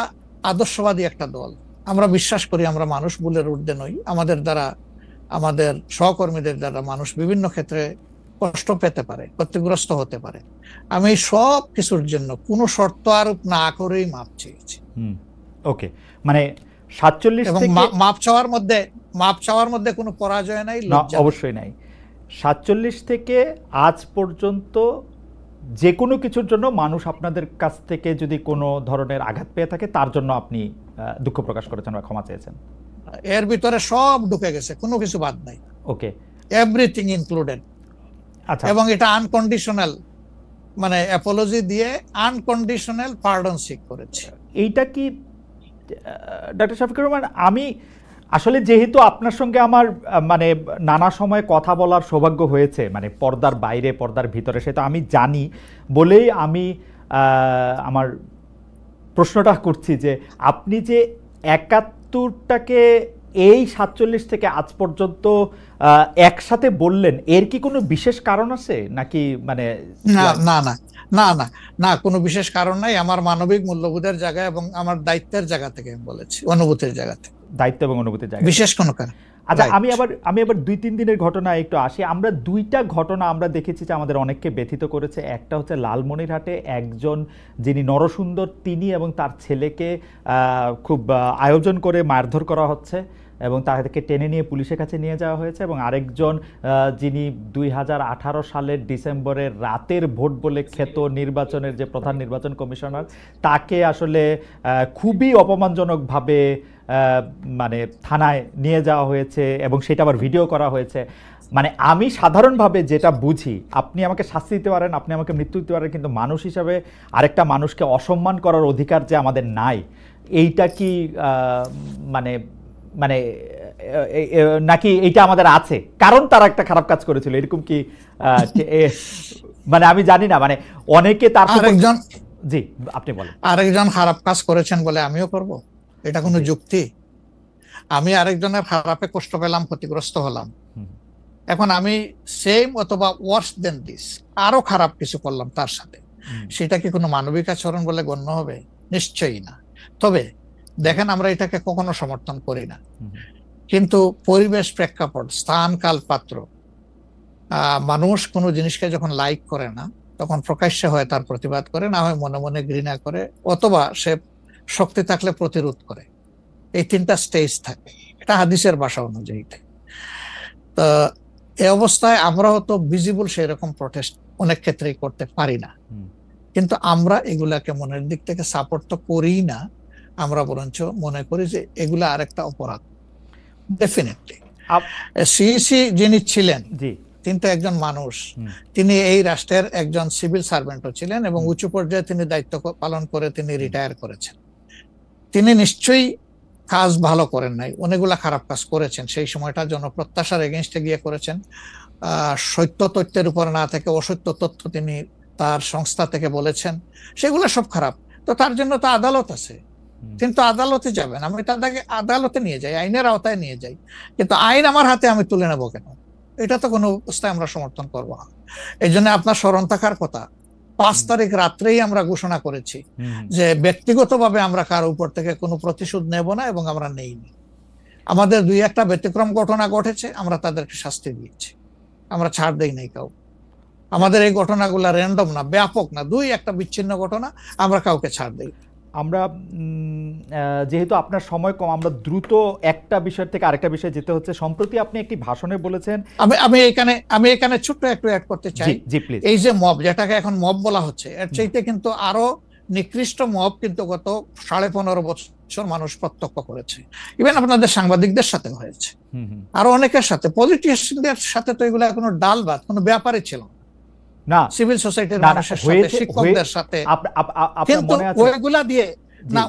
আদর্শবাদী একটা দল, আমরা বিশ্বাস করি আমরা মানুষ ভুলের ঊর্ধ্বে নই। আমাদের দ্বারা, আমাদের সহকর্মীদের দ্বারা মানুষ বিভিন্ন ক্ষেত্রে কষ্ট পেতে পারে, ক্ষতিগ্রস্ত হতে পারে। আমি সব কিছুর জন্য কোনো শর্ত আরোপ না করেই মাপ চেয়েছি। ওকে, মানে ৪৭ থেকে মাপ চাওয়ার মধ্যে কোনো পরাজয় নাই, অবশ্যই নাই। ৪৭ থেকে আজ পর্যন্ত যে কোনো কিছুর জন্য মানুষ আপনাদের কাছ থেকে যদি কোনো ধরনের আঘাত পেয়ে থাকে তার জন্য আপনি দুঃখ প্রকাশ করেছেন বা ক্ষমা চেয়েছেন। এর ভিতরে সব ঢুকে গেছে, কোনো কিছু বাদ নাই। ওকে, এভরিথিং ইনক্লুডেড। আচ্ছা, এবং এটা আনকন্ডিশনাল, মানে অ্যাপোলজি দিয়ে আনকন্ডিশনাল পার্ডন সিক করেছে। এইটা কি ডক্টর শফিকুর রহমান, আমি আসলে যেহেতু আপনার সঙ্গে আমার মানে নানা সময় কথা বলার সৌভাগ্য হয়েছে, মানে পর্দার বাইরে পর্দার ভিতরে, সেটা আমি জানি বলেই আমি আমার প্রশ্নটা করছি যে আপনি যে ৭১টাকে এই ৪৭ থেকে আজ পর্যন্ত একসাথে বললেন, এর কি কোনো বিশেষ কারণ আছে নাকি? মানে না, কোনো বিশেষ কারণ নাই। আমার মানবিক মূল্যবোধের জায়গা এবং আমার দায়িত্বের জায়গা থেকে আমি বলেছি, অনুভূতির জায়গা থেকে। দায়িত্ব এবং অনুভূতির জায়গা, বিশেষ কোনো কারণ। আচ্ছা, আমি আবার 2-3 দিনের ঘটনা একটু আসি। আমরা 2টা ঘটনা আমরা দেখেছি যে আমাদের অনেককে ব্যথিত করেছে। একটা হচ্ছে লালমনিরহাটে একজন যিনি নরসুন্দর, তিনি এবং তার ছেলেকে খুব আয়োজন করে মারধর করা হচ্ছে এবং তাদেরকে টেনে নিয়ে পুলিশের কাছে নিয়ে যাওয়া হয়েছে। এবং আরেকজন যিনি 2018 সালের ডিসেম্বরের রাতের ভোট বলে খ্যাত নির্বাচনের যে প্রধান নির্বাচন কমিশনার, তাকে আসলে খুবই অপমানজনকভাবে মানে থানায় নিয়ে যাওয়া হয়েছে এবং সেটা আবার ভিডিও করা হয়েছে। মানে আমি সাধারণভাবে যেটা বুঝি, আপনি আমাকে শাস্তি দিতে পারেন, আপনি আমাকে মৃত্যু দিতে পারেন, কিন্তু মানুষ হিসাবে আরেকটা মানুষকে অসম্মান করার অধিকার যে আমাদের নাই, এইটা কি মানে মানে নাকি এইটা আমাদের আছে কারণ তারা একটা খারাপ কাজ করেছিল, এরকম কি? মানে আমি জানি না, মানে অনেকে তার আরেকজন, জি আপনি বলেন। আরেকজন খারাপ কাজ করেছেন বলে আমিও করব, এটা কোনো যুক্তি? আমি আরেকজনের খারাপে কষ্ট পেলাম, ক্ষতিগ্রস্ত হলাম, এখন আমি সেম অথবা ওয়ার্স দেন দিস আরো খারাপ কিছু করলাম তার সাথে, সেটা কি কোনো মানবিক আচরণ বলে গণ্য হবে? নিশ্চয়ই না। তবে দেখেন, আমরা এটাকে কখনো সমর্থন করি না, কিন্তু পরিবেশ, প্রেক্ষাপট, স্থান, কাল, পাত্র, মানুষ কোনো জিনিসকে যখন লাইক করে না তখন প্রকাশ্যে হয় তার প্রতিবাদ করে, না হয় মনে মনে ঘৃণা করে, অথবা সে শক্তি থাকলে প্রতিরোধ করে। এই 3টা স্টেজ থাকে, এটা হাদিসের ভাষা অনুযায়ী। তো এই অবস্থায় আমরা হয়তো ভিজিবল সেই রকম প্রটেস্ট অনেক ক্ষেত্রেই করতে পারি না, কিন্তু আমরা এগুলাকে মনের দিক থেকে সাপোর্ট তো করি না, আমরা বরঞ্চ মনে করি যে এগুলা আরেকটা অপরাধ। ডেফিনেটলি সিইসি যিনি ছিলেন, তিনি তো একজন মানুষ, তিনি এই রাষ্ট্রের একজন সিভিল সার্ভেন্টও ছিলেন এবং উঁচু পর্যায়ে তিনি দায়িত্ব পালন করে তিনি রিটায়ার করেছেন। তিনি নিশ্চয়ই কাজ ভালো করেন নাই, অনেকগুলা খারাপ কাজ করেছেন। সেই সময়টা জনপ্রত্যাশার এগেইনস্টে গিয়ে করেছেন, সত্য তথ্যের উপর না থেকে অসত্য তথ্য তিনি তার সংস্থা থেকে বলেছেন, সেগুলো সব খারাপ। তো তার জন্য তো আদালত আছে, কিন্তু আদালতে যাবেন, আমি তাদেরকে আদালতে নিয়ে যাই, আইনের আওতায় নিয়ে যাই, কিন্তু আইন আমার হাতে আমি তুলে নেবো কেন? এটা তো কোনো অবস্থায় আমরা সমর্থন করবো না। এই জন্য আপনার স্মরণ থাকার কথা, 5 তারিখ রাত্রেই আমরা ঘোষণা করেছি যে ব্যক্তিগতভাবে আমরা কারো উপর থেকে কোনো প্রতিশোধ নেব না এবং আমরা নেইনি। আমাদের 2-1টা ব্যতিক্রম ঘটনা ঘটেছে, আমরা তাদেরকে শাস্তি দিয়েছি, আমরা ছাড় দেই নাই কাউ। আমাদের এই ঘটনাগুলো র্যান্ডম না, ব্যাপক না, 2-1টা বিচ্ছিন্ন ঘটনা, আমরা কাউকে ছাড় দেই। আমরা যেহেতু আপনার সময় কম, আমরা দ্রুত একটা বিষয় থেকে আরেকটা বিষয়ে যেতে হচ্ছে। সম্প্রতি আপনি একটি ভাষণে বলেছেন, আমি এখানে ছোট্ট একটু অ্যাড করতে চাই। এই যে মব, যেটাকে এখন মব বলা হচ্ছে, এর চাইতে কিন্তু আরো নিকৃষ্ট মব কিন্তু গত 15.5 বছর মানুষ প্রত্যক্ষ করেছে। ইভেন আপনাদের সাংবাদিকদের সাথে হয়েছে, আরো অনেকের সাথে, পলিটিশিয়ানদের সাথে তো এগুলা কোনো ডাল ভাত, কোনো ব্যাপারই ছিল না, সিভিল সোসাইটির মানুষের সাথে, শিক্ষকদের সাথে। কিন্তু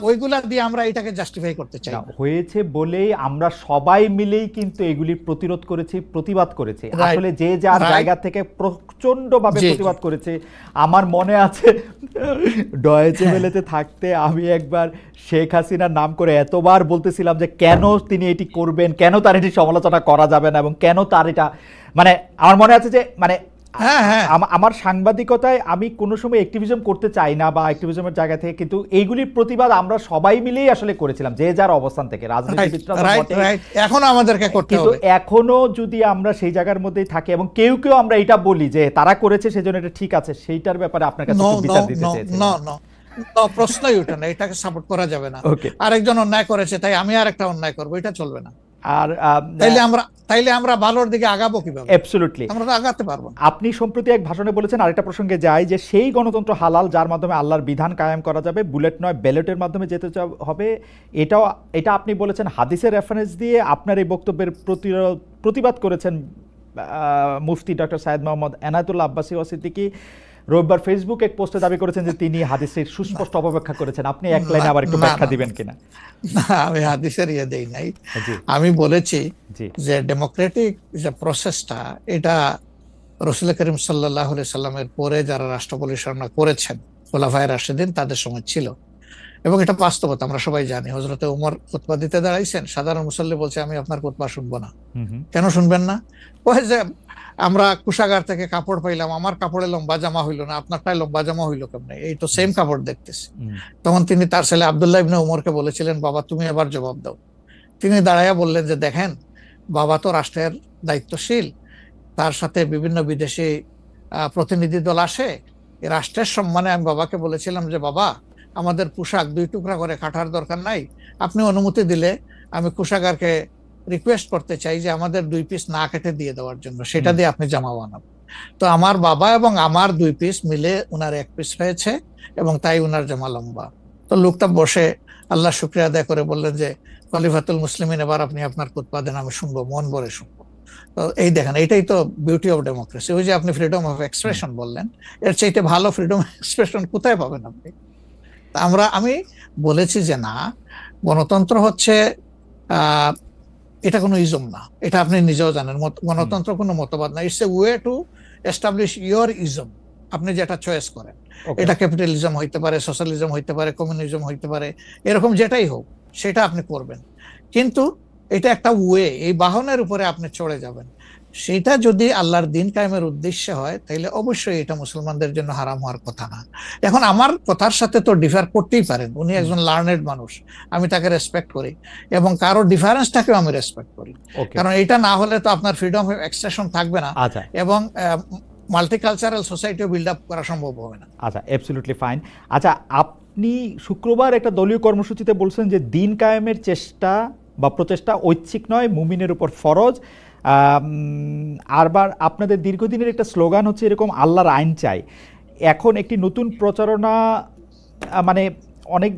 ওইগুলা দিয়ে আমরা এটাকে জাস্টিফাই করতে চাই হয়েছে বলেই আমরা সবাই মিলেই কিন্তু এগুলি প্রতিরোধ করেছি, প্রতিবাদ করেছি। আসলে যে যার জায়গা থেকে প্রচন্ড ভাবে প্রতিবাদ করেছে। আমার মনে আছে ডয়েচে ভেলেতে থাকতে আমি একবার শেখ হাসিনার নাম করে এতবার বলতেছিলাম যে কেন তিনি এটি করবেন, কেন তার এটি সমালোচনা করা যাবে না এবং কেন তার এটা, মানে আমার মনে আছে যে মানে আমার সাংবাদিকতায় আমি কোনো সময় অ্যাক্টিভিজম করতে চাই না বা অ্যাক্টিভিজমের জায়গা থেকে, কিন্তু এইগুলির প্রতিবাদ আমরা সবাই মিলেই আসলে করেছিলাম, যে যার অবস্থান থেকে। এখনো আমাদেরকে করতে হবে, কিন্তু এখনো যদি আমরা সেই জায়গার মধ্যেই থাকি এবং কেউ কেউ আমরা এটা বলি যে তারা করেছে সেজন্য এটা ঠিক আছে, সেইটার ব্যাপারে আপনার কাছে বিচার দিতে চাইছি। প্রশ্নই ওঠে না, এটাকে সাপোর্ট করা যাবে না। আরেকজন অন্যায় করেছে তাই আমি আরেকটা অন্যায় করবো, এটা চলবে না। আর তাইলে আমরা ভালোর দিকে আগাবো কিভাবে? অ্যাবসলিউটলি আমরা তো আগাতে পারবো না। আপনি সম্প্রতি এক ভাষণে বলেছেন, আরেকটা প্রসঙ্গে যাই, যে সেই গণতন্ত্র হালাল যার মাধ্যমে আল্লাহর বিধান কায়েম করা যাবে, বুলেট নয় ব্যালটের মাধ্যমে যেতে হবে। এটা আপনি বলেছেন হাদিসের রেফারেন্স দিয়ে। আপনার এই বক্তব্যের প্রতিবাদ করেছেন মুফতি ডক্টর সাইয়েদ মোহাম্মদ এনায়েতুল্লাহ আব্বাসী ওয়াসিদ্দিকী। রবিবার ফেসবুক এক পোস্টে দাবি করেছেন যে তিনি হাদিসের সুস্পষ্ট অপব্যাখ্যা করেছেন। আপনি এক লাইনে আবার একটু ব্যাখ্যা দিবেন কিনা? আমি হাদিসের দেই নাই, আমি বলেছি যে ডেমোক্রেটিক যে প্রসেসটা, এটা রাসূল করিম সাল্লাল্লাহু আলাইহি সাল্লামের পরে যারা রাষ্ট্র পরিচালনা করেছেন খোলাফায়ে রাশিদিন, তাদের সময় ছিল এবং এটা বাস্তবতা আমরা সবাই জানি। হযরতে ওমর খুতবা দিতে দাঁড়াইছেন, সাধারণ মুসল্লি বলছে আমি আপনার খুতবা শুনবো না। কেন শুনবেন না? ওই যে আমরা কুশাগার থেকে কাপড় পাইলাম, আমার কাপড়ে লম্বা জামা হইলো না, আপনারটাই লম্বা জামা হইলো কেমনে? এই তো সেম কাপড় দেখতেছি। তখন তিনি তার ছেলে আব্দুল্লাহ ইবনে উমরকে বলেছিলেন, বাবা তুমি এবার জবাব দাও। তিনি দাঁড়াইয়া বললেন যে দেখেন, বাবা তো রাষ্ট্রের দায়িত্বশীল, তার সাথে বিভিন্ন বিদেশি প্রতিনিধি দল আসে। এই রাষ্ট্রের সম্মানে আমি বাবাকে বলেছিলাম যে বাবা, আমাদের পোশাক 2 টুকরা করে কাটার দরকার নাই, আপনি অনুমতি দিলে আমি কোষাগারকে রিকোয়েস্ট করতে চাই যে আমাদের 2 পিস না কেটে দিয়ে দেওয়ার জন্য, সেটা দিয়ে আপনি জামা বানাবেন। তো আমার বাবা এবং আমার 2 পিস মিলে উনার 1 পিস হয়েছে, এবং তাই উনার জামা লম্বা। তো লোকটা বসে আল্লাহ শুকরিয়া আদায় করে বললেন যে খলিফাতুল মুসলিমিন, এবার আপনি আপনার খুতবা দেন, আমি শুনবো, মন ভরে শুনবো। তো এই দেখেন, এটাই তো বিউটি অফ ডেমোক্রেসি। ওই যে আপনি ফ্রিডম অফ এক্সপ্রেশন বললেন, এর চাইতে ভালো ফ্রিডম অফ এক্সপ্রেশন কোথায় পাবেন আপনি? আমি বলেছি যে না, গণতন্ত্র হচ্ছে এটা কোনো ইজম না, এটা আপনি নিজেও জানেন। গণতন্ত্র কোনো মতবাদ না, it's a way to establish your ism. আপনি যেটা চয়েস করেন, এটা ক্যাপিটালিজম হইতে পারে, সোশ্যালিজম হইতে পারে, কমিউনিজম হইতে পারে, এরকম যেটাই হোক সেটা আপনি করবেন। কিন্তু এটা একটা ওয়ে, এই বাহনের উপরে আপনি চড়ে যাবেন। সেটা যদি আল্লাহর দিন কায়েমের উদ্দেশ্যে হয়, তাহলে অবশ্যই এটা মুসলমানদের জন্য হারাম হওয়ার কথা না। এখন আমার কথার সাথে তো ডিফার করতেই পারেন, উনি একজন লার্নেড মানুষ, আমি তাকে রেসপেক্ট করি, এবং কারো ডিফারেন্সটাকেও আমি রেসপেক্ট করি। কারণ এটা না হলে তো আপনার ফ্রিডম অফ এক্সপ্রেশন থাকবে না, এবং মাল্টিকালচারাল সোসাইটিও বিল্ড আপ করা সম্ভব হবে না। আচ্ছা, অ্যাবসলিউটলি ফাইন। আচ্ছা, আপনি শুক্রবার একটা দলীয় কর্মসূচিতে বলছেন যে দিন কায়েমের চেষ্টা বা প্রচেষ্টা ঐচ্ছিক নয়, মুমিনের উপর ফরজ। আরবার আপনাদের দীর্ঘদিনের একটা স্লোগান হচ্ছে এরকম, আল্লাহর আইন চাই। এখন একটি নতুন প্রচারণা, মানে অনেক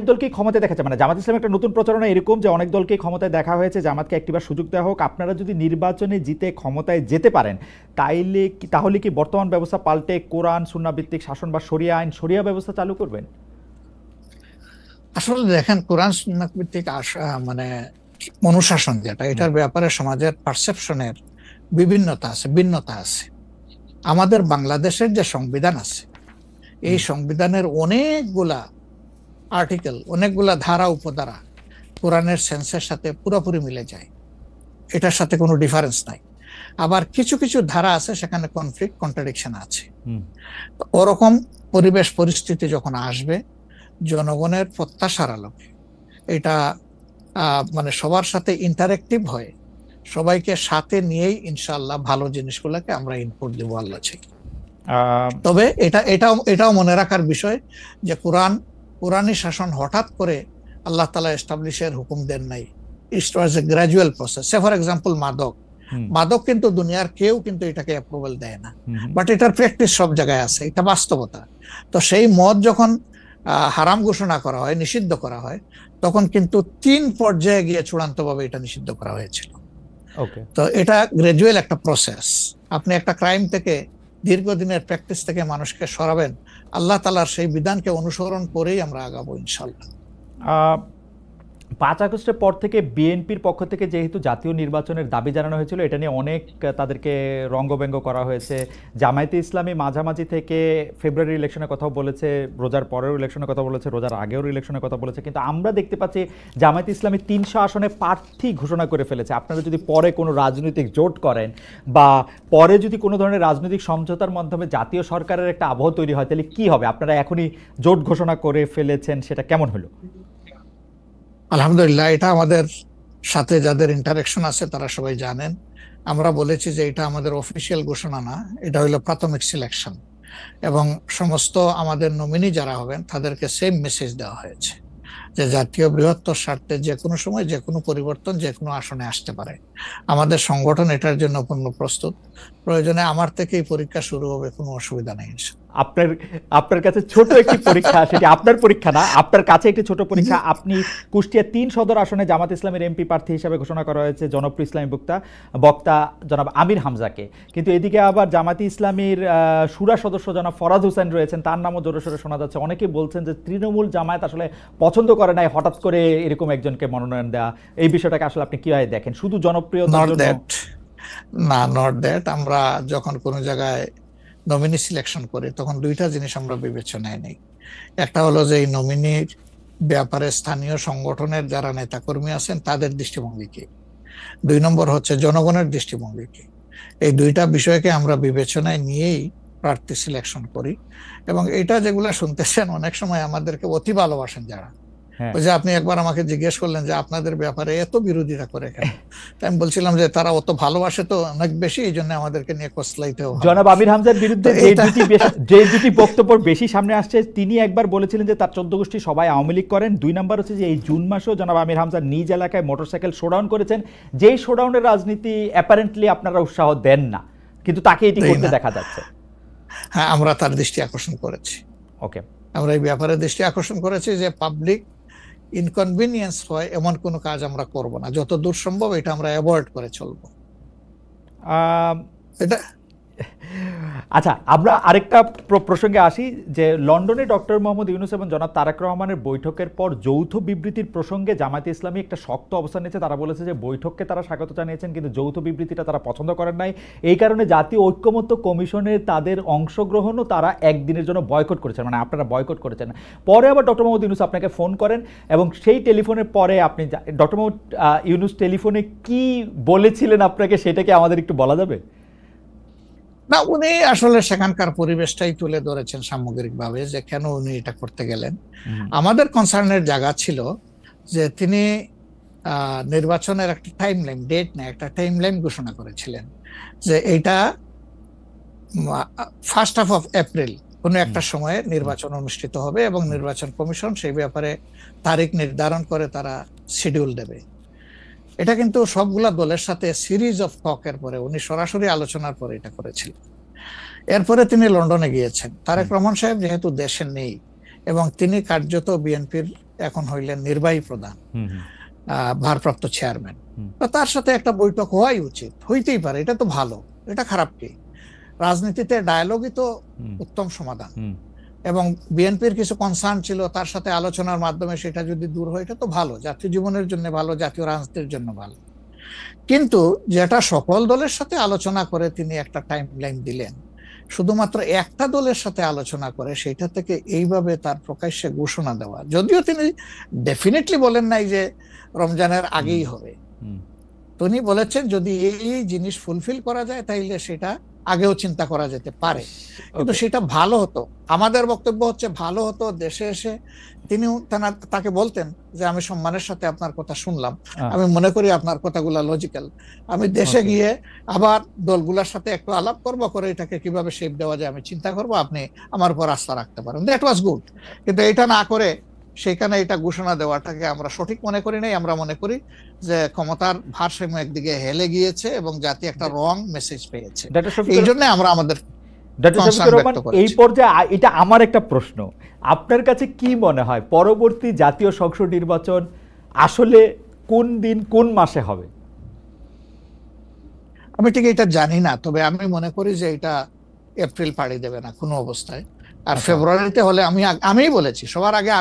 দলকেই ক্ষমতায় দেখা যায়, মানে জামাত ইসলাম একটা নতুন প্রচারণা এরকম যে অনেক দলকেই ক্ষমতায় দেখা হয়েছে, জামাতকে একটিবার সুযোগ দেওয়া হোক, আপনারা যদি নির্বাচনে জিতে ক্ষমতায় যেতে পারেন তাহলে কি বর্তমান ব্যবস্থা পাল্টে কোরআন সুন্নাহ ভিত্তিক শাসন বা শরিয়া আইন, শরিয়া ব্যবস্থা চালু করবেন? আসলে দেখেন, কোরআন সুন্নাহ ভিত্তিক মানে অনুশাসন যেটা, এটার ব্যাপারে সমাজের পারসেপশনের বিভিন্নতা আছে, ভিন্নতা আছে। আমাদের বাংলাদেশের যে সংবিধান আছে, এই সংবিধানের অনেকগুলা আর্টিকেল, অনেকগুলা ধারা উপধারা কোরআনের সেন্সের সাথে পুরোপুরি মিলে যায়, এটার সাথে কোনো ডিফারেন্স নাই। আবার কিছু কিছু ধারা আছে সেখানে কনফ্লিক্ট, কন্ট্রাডিকশন আছে। ওরকম পরিবেশ পরিস্থিতি যখন আসবে, জনগণের প্রত্যাশার আলোকে এটা মানে সবার সাথে ইন্টারেক্টিভ হয়, সবাইকে সাথে নিয়েই ইনশাআল্লাহ ভালো জিনিসগুলোকে আমরা ইনপুট দেবো আল্লাহ থেকে। তবে এটাও মনে রাখার বিষয় যে কোরআনী শাসন হঠাৎ করে আল্লাহ তাআলা এস্টাবলিশের হুকুম দেন নাই, it was a gradual process. Say for example মাদক কিন্তু দুনিয়ার কেউ কিন্তু এটাকে অ্যাপ্রুভাল দেয় না, বাট এটার প্র্যাকটিস সব জায়গায় আছে, এটা বাস্তবতা। তো সেই মদ যখন হারাম ঘোষণা করা হয়, নিষিদ্ধ করা হয়, তখন কিন্তু 3 পর্যায়ে গিয়ে চূড়ান্তভাবে এটা নিষিদ্ধ করা হয়েছিল। তো এটা গ্রাজুয়াল একটা প্রসেস। আপনি একটা ক্রাইম থেকে, দীর্ঘদিনের প্র্যাকটিস থেকে মানুষকে সরাবেন, আল্লাহ তাআলার সেই বিধানকে অনুসরণ করেই আমরা আগাবো ইনশাআল্লাহ। 5 আগস্টের পর থেকে বিএনপির পক্ষ থেকে যেহেতু জাতীয় নির্বাচনের দাবি জানানো হয়েছিল, এটা নিয়ে অনেক তাদেরকে রঙ্গব্যঙ্গ করা হয়েছে। জামায়াতে ইসলামী মাঝামাঝি থেকে ফেব্রুয়ারি ইলেকশনের কথাও বলেছে, রোজার পরেও ইলেকশনের কথা বলেছে, রোজার আগেও ইলেকশনের কথা বলেছে, কিন্তু আমরা দেখতে পাচ্ছি জামায়াতে ইসলামী 300 আসনে প্রার্থী ঘোষণা করে ফেলেছে। আপনারা যদি পরে কোনো রাজনৈতিক জোট করেন বা পরে যদি কোনো ধরনের রাজনৈতিক সমঝোতার মাধ্যমে জাতীয় সরকারের একটা আবহ তৈরি হয়, তাহলে কি হবে? আপনারা এখনই জোট ঘোষণা করে ফেলেছেন, সেটা কেমন হলো? আলহামদুলিল্লাহ, এটা আমাদের সাথে যাদের ইন্টারেকশন আছে তারা সবাই জানেন। আমরা বলেছি যে এটা আমাদের অফিসিয়াল ঘোষণা না, এটা হলো প্রাথমিক সিলেকশন, এবং সমস্ত আমাদের নমিনি যারা হবেন তাদেরকে সেম মেসেজ দেওয়া হয়েছে যে জাতীয় বৃহত্তর স্বার্থে যে কোনো সময় যে কোনো পরিবর্তন যে কোনো আসনে আসতে পারে। আমাদের সংগঠন এটার জন্য পূর্ণ প্রস্তুত। প্রয়োজনে আমার থেকেই পরীক্ষা শুরু হবে, কোনো অসুবিধা নেই। আপনার কাছে ছোট একটি পরীক্ষা, সেটি আপনার পরীক্ষা না, আপনার কাছে একটি ছোট পরীক্ষা। আপনি কুষ্টিয়া 3 সদর আসনে জামাত ইসলামের এমপি প্রার্থী হিসেবে ঘোষণা করা হয়েছে জনপ্রিয় ইসলামী বক্তা জনাব আমির হামজাকে, কিন্তু এদিকে আবার জামাতি ইসলামীর শুরা সদস্য জনাব ফরাজ হোসেন রয়েছেন, তার নামও জোরে সোরে শোনা যাচ্ছে। অনেকে বলছেন যে তৃণমূল জামায়াত আসলে পছন্দ করে নাই হঠাৎ করে এরকম একজনকে মনোনয়ন দেওয়া। এই বিষয়টাকে আসলে আপনি কিভাবে দেখেন? শুধু জনপ্রিয়তার জন্য না, নট দ্যাট। আমরা যখন কোনো জায়গায় নমিনি সিলেকশন করি তখন 2টা জিনিস আমরা বিবেচনায় নেই। একটা হলো যে এই নমিনির ব্যাপারে স্থানীয় সংগঠনের যারা নেতাকর্মী আছেন তাদের দৃষ্টিভঙ্গি কি, 2 নম্বর হচ্ছে জনগণের দৃষ্টিভঙ্গি কি। এই 2টা বিষয়কে আমরা বিবেচনায় নিয়েই প্রার্থী সিলেকশন করি। এবং এটা যেগুলা শুনতেছেন, অনেক সময় আমাদেরকে অতি ভালোবাসেন যারা, হ্যাঁ। ওই যে আপনি একবার আমাকে জিজ্ঞেস করলেন যে আপনাদের ব্যাপারে এত বিরোধিতা করে কেন, তাই আমি বলছিলাম যে তারা অত ভালোবাসে তো অনেক বেশি, এই জন্য আমাদেরকে নিয়ে কসলাইতেও জনাব আমির হামজার বিরুদ্ধে যে দুটি বক্তব্য বেশি সামনে আসছে, তিনি একবার বলেছিলেন যে তার 14 গোষ্ঠী সবাই আওয়ামী লীগ করেন। 2 নাম্বার হচ্ছে যে এই জুন মাসেও জনাব আমির হামজা নিজ এলাকায় মোটরসাইকেল শোডাউন করেছেন, যেই শোডাউনের রাজনীতি অ্যাপারেন্টলি আপনারা উৎসাহ দেন না, কিন্তু তাকে এটি করতে দেখা যাচ্ছে। হ্যাঁ, আমরা তার দৃষ্টি আকর্ষণ করেছি। ওকে, আমরা এই ব্যাপারে দৃষ্টি আকর্ষণ করেছি যে পাবলিক ইনকনভিনিয়েন্স হয় এমন কোনো কাজ আমরা করব না, যত দূর সম্ভব এটা আমরা অ্যাভয়েড করে চলবো। এটা আচ্ছা, আমরা আরেকটা প্রসঙ্গে আসি যে লন্ডনে ডক্টর মোহাম্মদ ইউনূস এবং জনাব তারেক রহমানের বৈঠকের পর যৌথ বিবৃতির প্রসঙ্গে জামায়াতে ইসলামী একটা শক্ত অবস্থান নিয়েছে। তারা বলেছে যে বৈঠককে তারা স্বাগত জানিয়েছেন, কিন্তু যৌথ বিবৃতিটা তারা পছন্দ করেন নাই। এই কারণে জাতীয় ঐক্যমত্য কমিশনে তাদের অংশগ্রহণও তারা একদিনের জন্য বয়কট করেছেন, মানে আপনারা বয়কট করেছেন। পরে আবার ডক্টর মোহাম্মদ ইউনূস আপনাকে ফোন করেন এবং সেই টেলিফোনের পরে আপনি ডক্টর মোহাম্মদ ইউনূস টেলিফোনে কি বলেছিলেন আপনাকে, সেটাকে আমাদের একটু বলা যাবে? না, উনি আসলে সেখানকার পরিবেশটাই তুলে ধরেছেন সামগ্রিকভাবে যে কেন উনি এটা করতে গেলেন। আমাদের কনসার্নের জায়গা ছিল যে তিনি নির্বাচনের একটা টাইম লাইন, ডেট না, একটা টাইম লাইন ঘোষণা করেছিলেন যে এইটা 1st half of April কোনো একটা সময়ে নির্বাচন অনুষ্ঠিত হবে এবং নির্বাচন কমিশন সেই ব্যাপারে তারিখ নির্ধারণ করে তারা শিডিউল দেবে। এটা কিন্তু সবগুলা দলের সাথে সিরিজ অফ টকের পরে, উনি সরাসরি আলোচনার পরে এটা করেছিলেন। এরপরে তিনি লন্ডনে গিয়েছেন। তারেক রহমান সাহেব যেহেতু দেশে নেই এবং তিনি কার্যত বিএনপির এখন হইলেন নির্বাহী প্রধান, ভারপ্রাপ্ত চেয়ারম্যান, তার সাথে একটা বৈঠক হওয়াই উচিত, হইতেই পারে, এটা তো ভালো, এটা খারাপ কি? রাজনীতিতে ডায়ালগই তো উত্তম সমাধান। এবং বিএনপির কিছু কনসার্ন ছিল, তার সাথে আলোচনার মাধ্যমে সেটা যদি দূর হয় এটা তো ভালো, জাতীয় জীবনের জন্য ভালো, জাতীয় রাজনীতির জন্য ভালো। কিন্তু যেটা সকল দলের সাথে আলোচনা করে তিনি একটা টাইম লাইন দিলেন, শুধুমাত্র একটা দলের সাথে আলোচনা করে সেটা থেকে এইভাবে তার প্রকাশ্যে ঘোষণা দেওয়া, যদিও তিনি ডেফিনেটলি বলেন নাই যে রমজানের আগেই হবে, তিনি বলেছেন যদি এই জিনিস ফুলফিল করা যায় তাইলে সেটা আগেও চিন্তা করা যেতে পারে, কিন্তু সেটা ভালো হতো। আমাদের বক্তব্য হচ্ছে ভালো হতো দেশে এসে তিনি তাকে বলতেন যে আমি সম্মানের সাথে আপনার কথা শুনলাম, আমি মনে করি আপনার কথাগুলা লজিক্যাল, আমি দেশে গিয়ে আবার দলগুলোর সাথে একটু আলাপ করবো, করে এটাকে কিভাবে শেপ দেওয়া যায় আমি চিন্তা করবো, আপনি আমার উপর আস্থা রাখতে পারেন। That was good. কিন্তু এটা না করে সেখানে এটা ঘোষণা দেওয়াটাকে আমরা সঠিক মনে করি নাই। আমরা মনে করি যে ক্ষমতার ভারসাম্য একদিকে হেলে গিয়েছে এবং জাতি একটা রং মেসেজ পেয়েছে, এই জন্য আমরা আমাদের এই পর্যায়ে। এটা আমার একটা প্রশ্ন, আপনার কাছে কি মনে হয় পরবর্তী জাতীয় সংসদ নির্বাচন আসলে কোন দিন কোন মাসে হবে? আমি ঠিক এটা জানি না, তবে আমি মনে করি যে এটা এপ্রিল পাড়ি দেবে না কোনো অবস্থায়। আর ফেব্রুয়ারিতে হলে আমি বলেছি সবার আগে,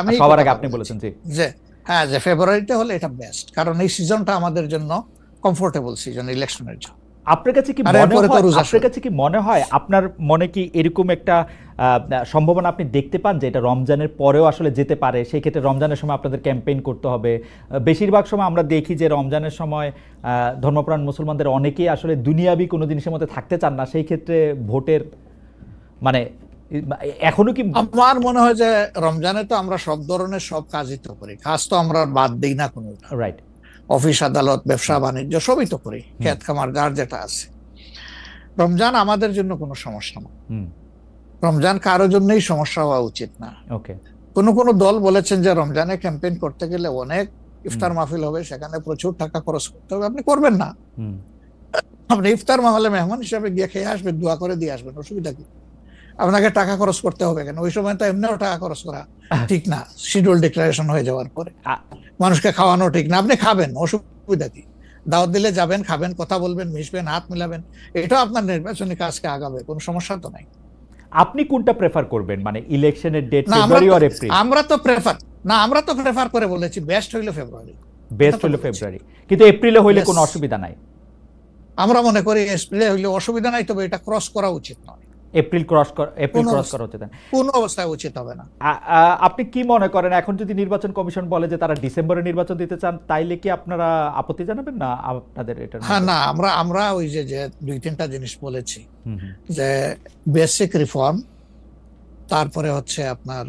আপনি বলেছেন যে হ্যাঁ, যে ফেব্রুয়ারিতে হলে এটা বেস্ট, কারণ এই সিজনটা আমাদের জন্য কমফোর্টেবল সিজন ইলেকশনের জন্য। আপনার কাছে কি মনে হয় আপনার মনে কি এরকম একটা সম্ভাবনা আপনি দেখতে পান যে এটা রমজানের পরেও আসলে যেতে পারে? সেই ক্ষেত্রে রমজানের সময় আপনাদের ক্যাম্পেইন করতে হবে। বেশিরভাগ সময় আমরা দেখি যে রমজানের সময় ধর্মপ্রাণ মুসলমানদের অনেকেই আসলে দুনিয়াবি কোনো জিনিসের মধ্যে থাকতে চান না, সেই ক্ষেত্রে ভোটের মানে এখনো কি? আমার মনে হয় যে রমজানে তো আমরা সব ধরনের সব কাজই তো করি, কাজ তো আমরা বাদ দিই না কোনো, রাইট? অফিস আদালত ব্যবসা বাণিজ্য সবই তো করি, খেত খামার যার যেটা আছে। রমজান আমাদের জন্য কোনো সমস্যা না, রমজান কারো জন্যই সমস্যা হওয়া উচিত না। ওকে, কোন দল বলেছেন যে রমজানে ক্যাম্পেইন করতে গেলে অনেক ইফতার মাহফিল হবে, সেখানে প্রচুর টাকা খরচ করতে হবে, আপনি করবেন না। আপনি ইফতার মাহফিলে মেহমান হিসাবে গিয়ে খেয়ে আসবেন, দোয়া করে দিয়ে আসবেন, অসুবিধা কি? আপনাকে টাকা খরচ করতে হবে কেন? ওই সময় তো এমনিও টাকা খরচ করা ঠিক না, শিডিউল ডিক্লারেশন হয়ে যাওয়ার পরে মানুষকে খাওয়ানো ঠিক না। আপনি খাবেন, অসুবিধা কি? দাওয়াত দিলে যাবেন, খাবেন, কথা বলবেন, মিশবেন, হাত মিলাবেন, এটাও আপনার নির্বাচনী কাজকে আগাবে, কোনো সমস্যা তো নাই। আপনি কোনটা প্রেফার করবেন, মানে ইলেকশনের ডেট ফেব্রুয়ারি অর এপ্রিল? আমরা তো প্রেফার করে বলেছি বেস্ট হইলো ফেব্রুয়ারি, কিন্তু এপ্রিলে হইলে কোনো অসুবিধা নাই। আমরা মনে করি এপ্রিলে হইলে অসুবিধা নাই, তবে এটা ক্রস করা উচিত নয়। এপ্রিল ক্রস করা উচিত না, কোন অবস্থায় উচিত হবে না। আপনি কি মনে করেন এখন যদি নির্বাচন কমিশন বলে যে তারা ডিসেম্বরে নির্বাচন দিতে চান, তাইলে কি আপনারা আপত্তি জানাবেন না আপনাদের এটা? হ্যাঁ, না, আমরা ওই যে 2-3টা জিনিস বলেছি, যে বেসিক রিফর্ম, তারপরে হচ্ছে আপনার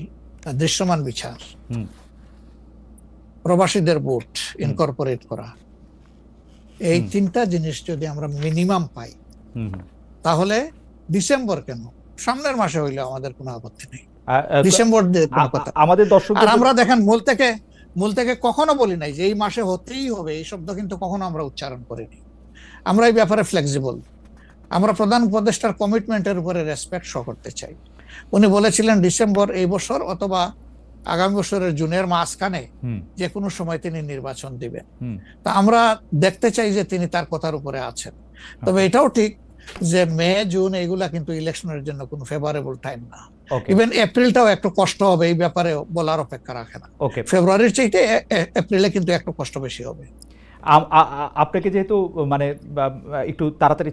দৃশ্যমান বিচার, প্রবাসীদের ভোট ইনকর্পোরেট করা, এই তিনটা জিনিস যদি আমরা মিনিমাম পাই তাহলে ডিসেম্বর কেন, সামনের মাসে হইলে আমাদের কোনো আপত্তি নেই। ডিসেম্বর আমাদের দর্শক, আর আমরা দেখেন মূল থেকে কখনো বলি নাই যে এই মাসে হতেই হবে, এই শব্দ কিন্তু কখনো আমরা উচ্চারণ করিনি। আমরা এই ব্যাপারে ফ্লেক্সিবল। আমরা প্রধান উপদেষ্টার কমিটমেন্টের উপরে রেসপেক্ট শো করতে চাই। উনি বলেছিলেন ডিসেম্বর এই বছর অথবা আগামী বছরের জুনের মাঝখানে যে কোনো সময় তিনি নির্বাচন দিবেন। তা আমরা দেখতে চাই যে তিনি তার কথার উপরে আছেন। তবে এটাও ঠিক যে মে জুন এইগুলা কিন্তু ইলেকশনের জন্য কোনো ফেভারেবল টাইম না। ইভেন এপ্রিলটাও একটু কষ্ট হবে, এই ব্যাপারে বলার অপেক্ষা রাখে না। ফেব্রুয়ারির চাইতে এপ্রিলে কিন্তু একটু কষ্ট বেশি হবে। আপনাকে যেহেতু মানে একটু তাড়াতাড়ি,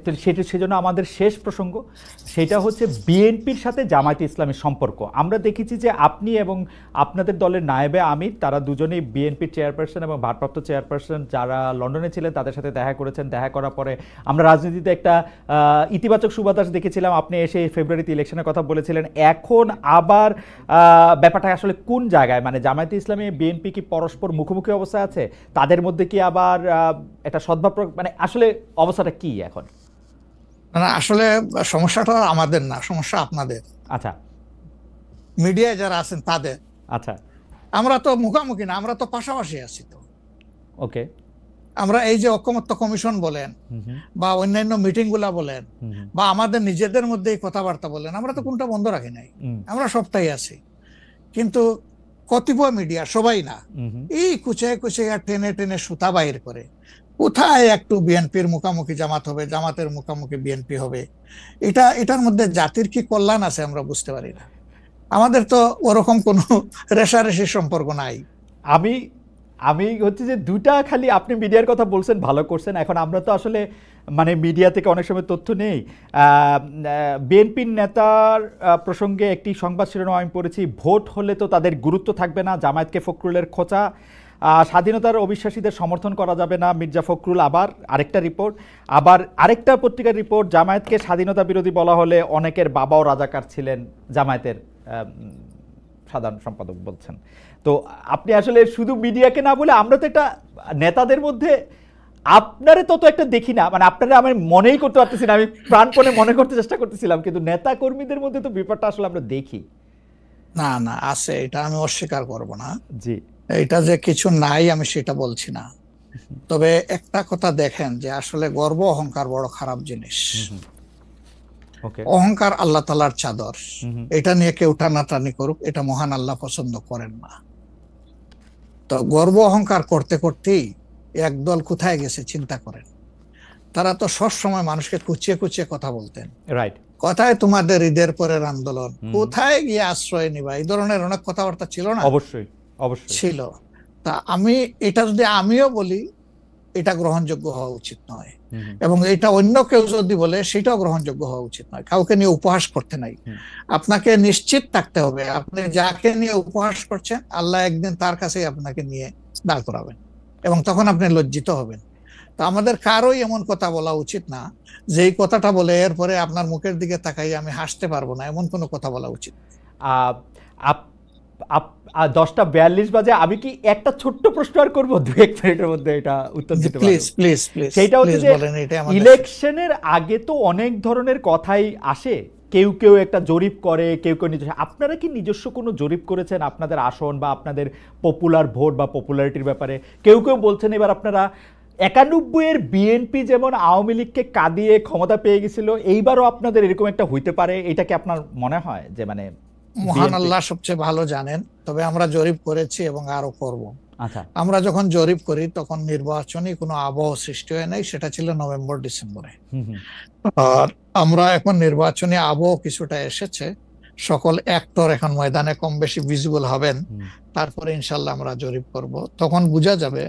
সেজন্য আমাদের শেষ প্রসঙ্গ সেটা হচ্ছে বিএনপির সাথে জামায়াতে ইসলামের সম্পর্ক। আমরা দেখেছি যে আপনি এবং আপনাদের দলের নায়েবে আমির, তারা দুজনেই বিএনপির চেয়ারপারসন এবং ভারপ্রাপ্ত চেয়ারপারসন যারা লন্ডনে ছিলেন তাদের সাথে দেখা করেছেন। দেখা করার পরে আমরা রাজনীতিতে একটা ইতিবাচক সুবাতাস দেখেছিলাম। আপনি এসে ফেব্রুয়ারিতে ইলেকশনের কথা বলেছিলেন। এখন আবার ব্যাপারটা আসলে কোন জায়গায়, মানে জামায়াতে ইসলামী বিএনপি কি পরস্পর মুখোমুখি অবস্থায় আছে? তাদের মধ্যে কি আবার একটা সদ্ভাব, মানে আসলে অবস্থাটা কি এখন? না, আসলে সমস্যাটা আমাদের না, সমস্যা আপনাদের। আচ্ছা, মিডিয়ায় যারা আছেন তাদের। আচ্ছা, আমরা তো মুখোমুখি না, আমরা তো পাশাপাশি আছি। তো ওকে, আমরা এই যে ঐকমত্য কমিশন বলেন বা অন্যান্য মিটিং গুলা বলেন বা আমাদের নিজেদের মধ্যে কথাবার্তা বলেন, আমরা তো কোনটা বন্ধ রাখি নাই, আমরা সবটাই আছি। কিন্তু কতিপয় মিডিয়া, সবাই না, এই কুচায় কুচাইয়া টেনে টেনে সুতা বাইর করে কোথায় একটু বিএনপির মুখোমুখি জামাত হবে, জামাতের মুখোমুখি বিএনপি হবে। এটার মধ্যে জাতির কি কল্যাণ আছে আমরা বুঝতে পারি না। আমাদের তো ওরকম কোনো রেশারেশির সম্পর্ক নাই। আমি হচ্ছে যে দুটা, খালি আপনি মিডিয়ার কথা বলছেন, ভালো করছেন। এখন আমরা তো আসলে মানে মিডিয়া থেকে অনেক সময় তথ্য নেই। বিএনপির নেতার প্রসঙ্গে একটি সংবাদ শিরোনাম আমি পড়েছি, ভোট হলে তো তাদের গুরুত্ব থাকবে না, জামায়াতকে ফখরুলের খোঁচা, স্বাধীনতার অবিশ্বাসীদের সমর্থন করা যাবে না, মির্জা ফখরুল। আবার আরেকটা রিপোর্ট, আবার আরেকটা পত্রিকার রিপোর্ট, জামায়াতকে স্বাধীনতা বিরোধী বলা হলে অনেকের বাবাও রাজাকার ছিলেন, জামায়াতের সাধারণ সম্পাদক বলছেন। তো আপনি আসলে শুধু মিডিয়াকে না বলে, আমরা তো একটা নেতাদের মধ্যে আপনারে তত একটা দেখি না, মানে আপনারা আমি মনেই করতে পারতেছি না, আমি প্রাণপণে মনে করতে চেষ্টা করতেছিলাম, কিন্তু নেতা কর্মীদের মধ্যে তো ব্যাপারটা আসলে আমরা দেখি না। না আছে, এটা আমি অস্বীকার করব না। জি, এটা যে কিছু নাই আমি সেটা বলছি না। তবে একটা কথা দেখেন যে আসলে গর্ব অহংকার বড় খারাপ জিনিস। অহংকার আল্লাহ তাআলার চাদর, এটা নিয়ে কেউ টানাটানি করুক, এটা মহান আল্লাহ পছন্দ করেন না। তো গর্ব অহংকার করতে করতেই একদল কোথায় গেছে চিন্তা করেন। তারা তো সব সময় মানুষকে কুচিয়ে কুচিয়ে কথা বলতেন, রাইট, কোথায় তোমাদের ঈদের পরের আন্দোলন, কোথায় গিয়ে আশ্রয় নিবা, এই ধরনের অনেক কথাবার্তা ছিল না? অবশ্যই অবশ্যই ছিল। তা এটা যদি আমিও বলি, এটা গ্রহণযোগ্য হওয়া উচিত নয়, এবং এটা অন্য কেউ যদি বলে সেটাও গ্রহণযোগ্য হওয়া উচিত নয়। কাউকে নিয়ে উপহাস করতে নাই। আপনাকে নিশ্চিত থাকতে হবে আপনি যাকে নিয়ে উপহাস করছেন, আল্লাহ একদিন তার কাছেই আপনাকে নিয়ে দাঁড় করাবেন, এবং তখন আপনি লজ্জিত হবেন। তো আমাদের কারোই এমন কথা বলা উচিত না যে এই কথাটা বলে এরপরে আপনার মুখের দিকে তাকাই আমি হাসতে পারবো না, এমন কোনো কথা বলা উচিত। 10:42 বাজে, আমি কি একটা ছোট্ট প্রশ্ন আর করবো 2-1 মিনিটের মধ্যে, এটা উত্তর দিতে পারবেন? প্লিজ। সেটা হচ্ছে যে ইলেকশনের আগে তো অনেক ধরনের কথাই আসে, কেউ কেউ একটা জরিপ করে, কেউ কেউ নিজস্ব। আপনারা কি নিজস্ব কোনো জরিপ করেছেন আপনাদের আসন বা আপনাদের পপুলার ভোট বা পপুলারিটির ব্যাপারে? কেউ কেউ বলছেন এবার আপনারা 91-এর বিএনপি যেমন আওয়ামী লীগকে কাঁদিয়ে ক্ষমতা পেয়ে গেছিল, এইবারও আপনাদের এরকম একটা হইতে পারে, এটা কি আপনার মনে হয়? যে মানে মহান আল্লাহ সবচেয়ে ভালো জানেন, তবে আমরা জরিপ করেছি এবং আরো করব। আচ্ছা, আমরা যখন জরিপ করি তখন নির্বাচনী কোনো আবহ সৃষ্টি হয় নাই, সেটা ছিল নভেম্বর ডিসেম্বরে। আর আমরা এখন নির্বাচনী আবহ কিছুটা এসেছে, সকল অ্যাক্টর এখন ময়দানে কম বেশি ভিজিবল হবেন, তারপরে ইনশাল্লাহ আমরা জরিপ করব। তখন বোঝা যাবে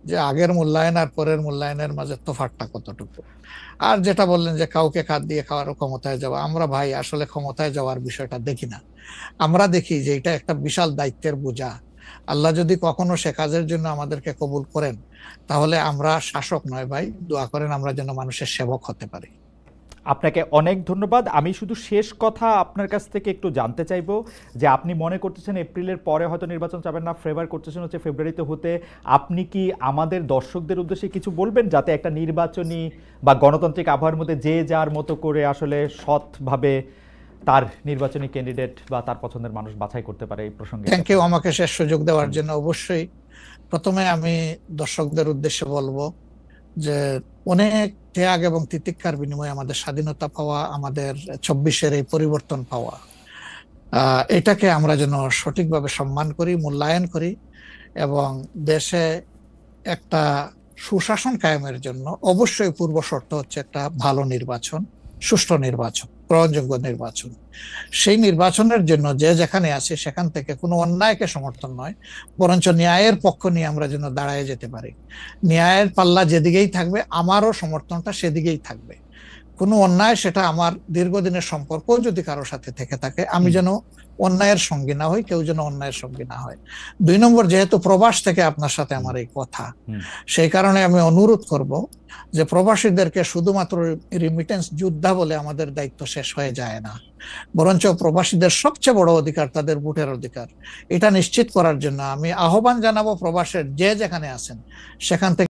যে আগের মূল্যায়ন আর পরের মূল্যায়নের মাঝে তফাৎটা কতটুকু। আর যেটা বললেন যে কাউকে খাদ দিয়ে খাওয়ার ক্ষমতায় যাওয়া, আমরা ভাই আসলে ক্ষমতায় যাওয়ার বিষয়টা দেখি না। আমরা দেখি যে এটা একটা বিশাল দায়িত্বের বোঝা। আল্লাহ যদি কখনো সে কাজের জন্য আমাদেরকে কবুল করেন, তাহলে আমরা শাসক নয় ভাই, দোয়া করেন আমরা যেন মানুষের সেবক হতে পারি। আপনাকে অনেক ধন্যবাদ। আমি শুধু শেষ কথা আপনার কাছ থেকে একটু জানতে চাইবো যে আপনি মনে করতেছেন এপ্রিলের পরে হয়তো নির্বাচন চাবেন না, ফেভার করতেছেন হচ্ছে ফেব্রুয়ারিতে হতে। আপনি কি আমাদের দর্শকদের উদ্দেশ্যে কিছু বলবেন যাতে একটা নির্বাচনী বা গণতান্ত্রিক আবহাওয়ার মধ্যে যে যার মতো করে আসলে সৎভাবে তার নির্বাচনী ক্যান্ডিডেট বা তার পছন্দের মানুষ বাছাই করতে পারে? এই প্রসঙ্গে থ্যাংক ইউ আমাকে শেষ সুযোগ দেওয়ার জন্য। অবশ্যই প্রথমে আমি দর্শকদের উদ্দেশ্যে বলবো যে অনেক ত্যাগ এবং তিতিক্ষার বিনিময়ে আমাদের স্বাধীনতা পাওয়া, আমাদের 24-এর এই পরিবর্তন পাওয়া, এটাকে আমরা যেন সঠিকভাবে সম্মান করি, মূল্যায়ন করি এবং দেশে একটা সুশাসন কায়েমের জন্য অবশ্যই পূর্ব শর্ত হচ্ছে একটা ভালো নির্বাচন, সুষ্ঠু নির্বাচন, গ্রহণযোগ্য নির্বাচন। সেই নির্বাচনের জন্য যে যেখানে আছে সেখান থেকে কোনো অন্যায়কে সমর্থন নয়, বরঞ্চ ন্যায়ের পক্ষ নিয়ে আমরা যেন দাঁড়ায় যেতে পারি। ন্যায়ের পাল্লা যেদিকেই থাকবে আমারও সমর্থনটা সেদিকেই থাকবে। কোনো অন্যায়, সেটা আমার দীর্ঘদিনের সম্পর্ক যদি কারোর সাথে থেকে থাকে, আমি যেন অন্যায়ের সঙ্গী না হই, কেউ যেন অন্যায়ের সঙ্গী না হয়। 2 নম্বর, যেহেতু প্রবাস থেকে আপনার সাথে আমার এই কথা, সেই কারণে আমি অনুরোধ করব যে প্রবাসীদেরকে শুধুমাত্র রিমিটেন্স যোদ্ধা বলে আমাদের দায়িত্ব শেষ হয়ে যায় না, বরঞ্চ প্রবাসীদের সবচেয়ে বড় অধিকার তাদের ভোটের অধিকার। এটা নিশ্চিত করার জন্য আমি আহ্বান জানাবো প্রবাসের যে যেখানে আছেন সেখান থেকে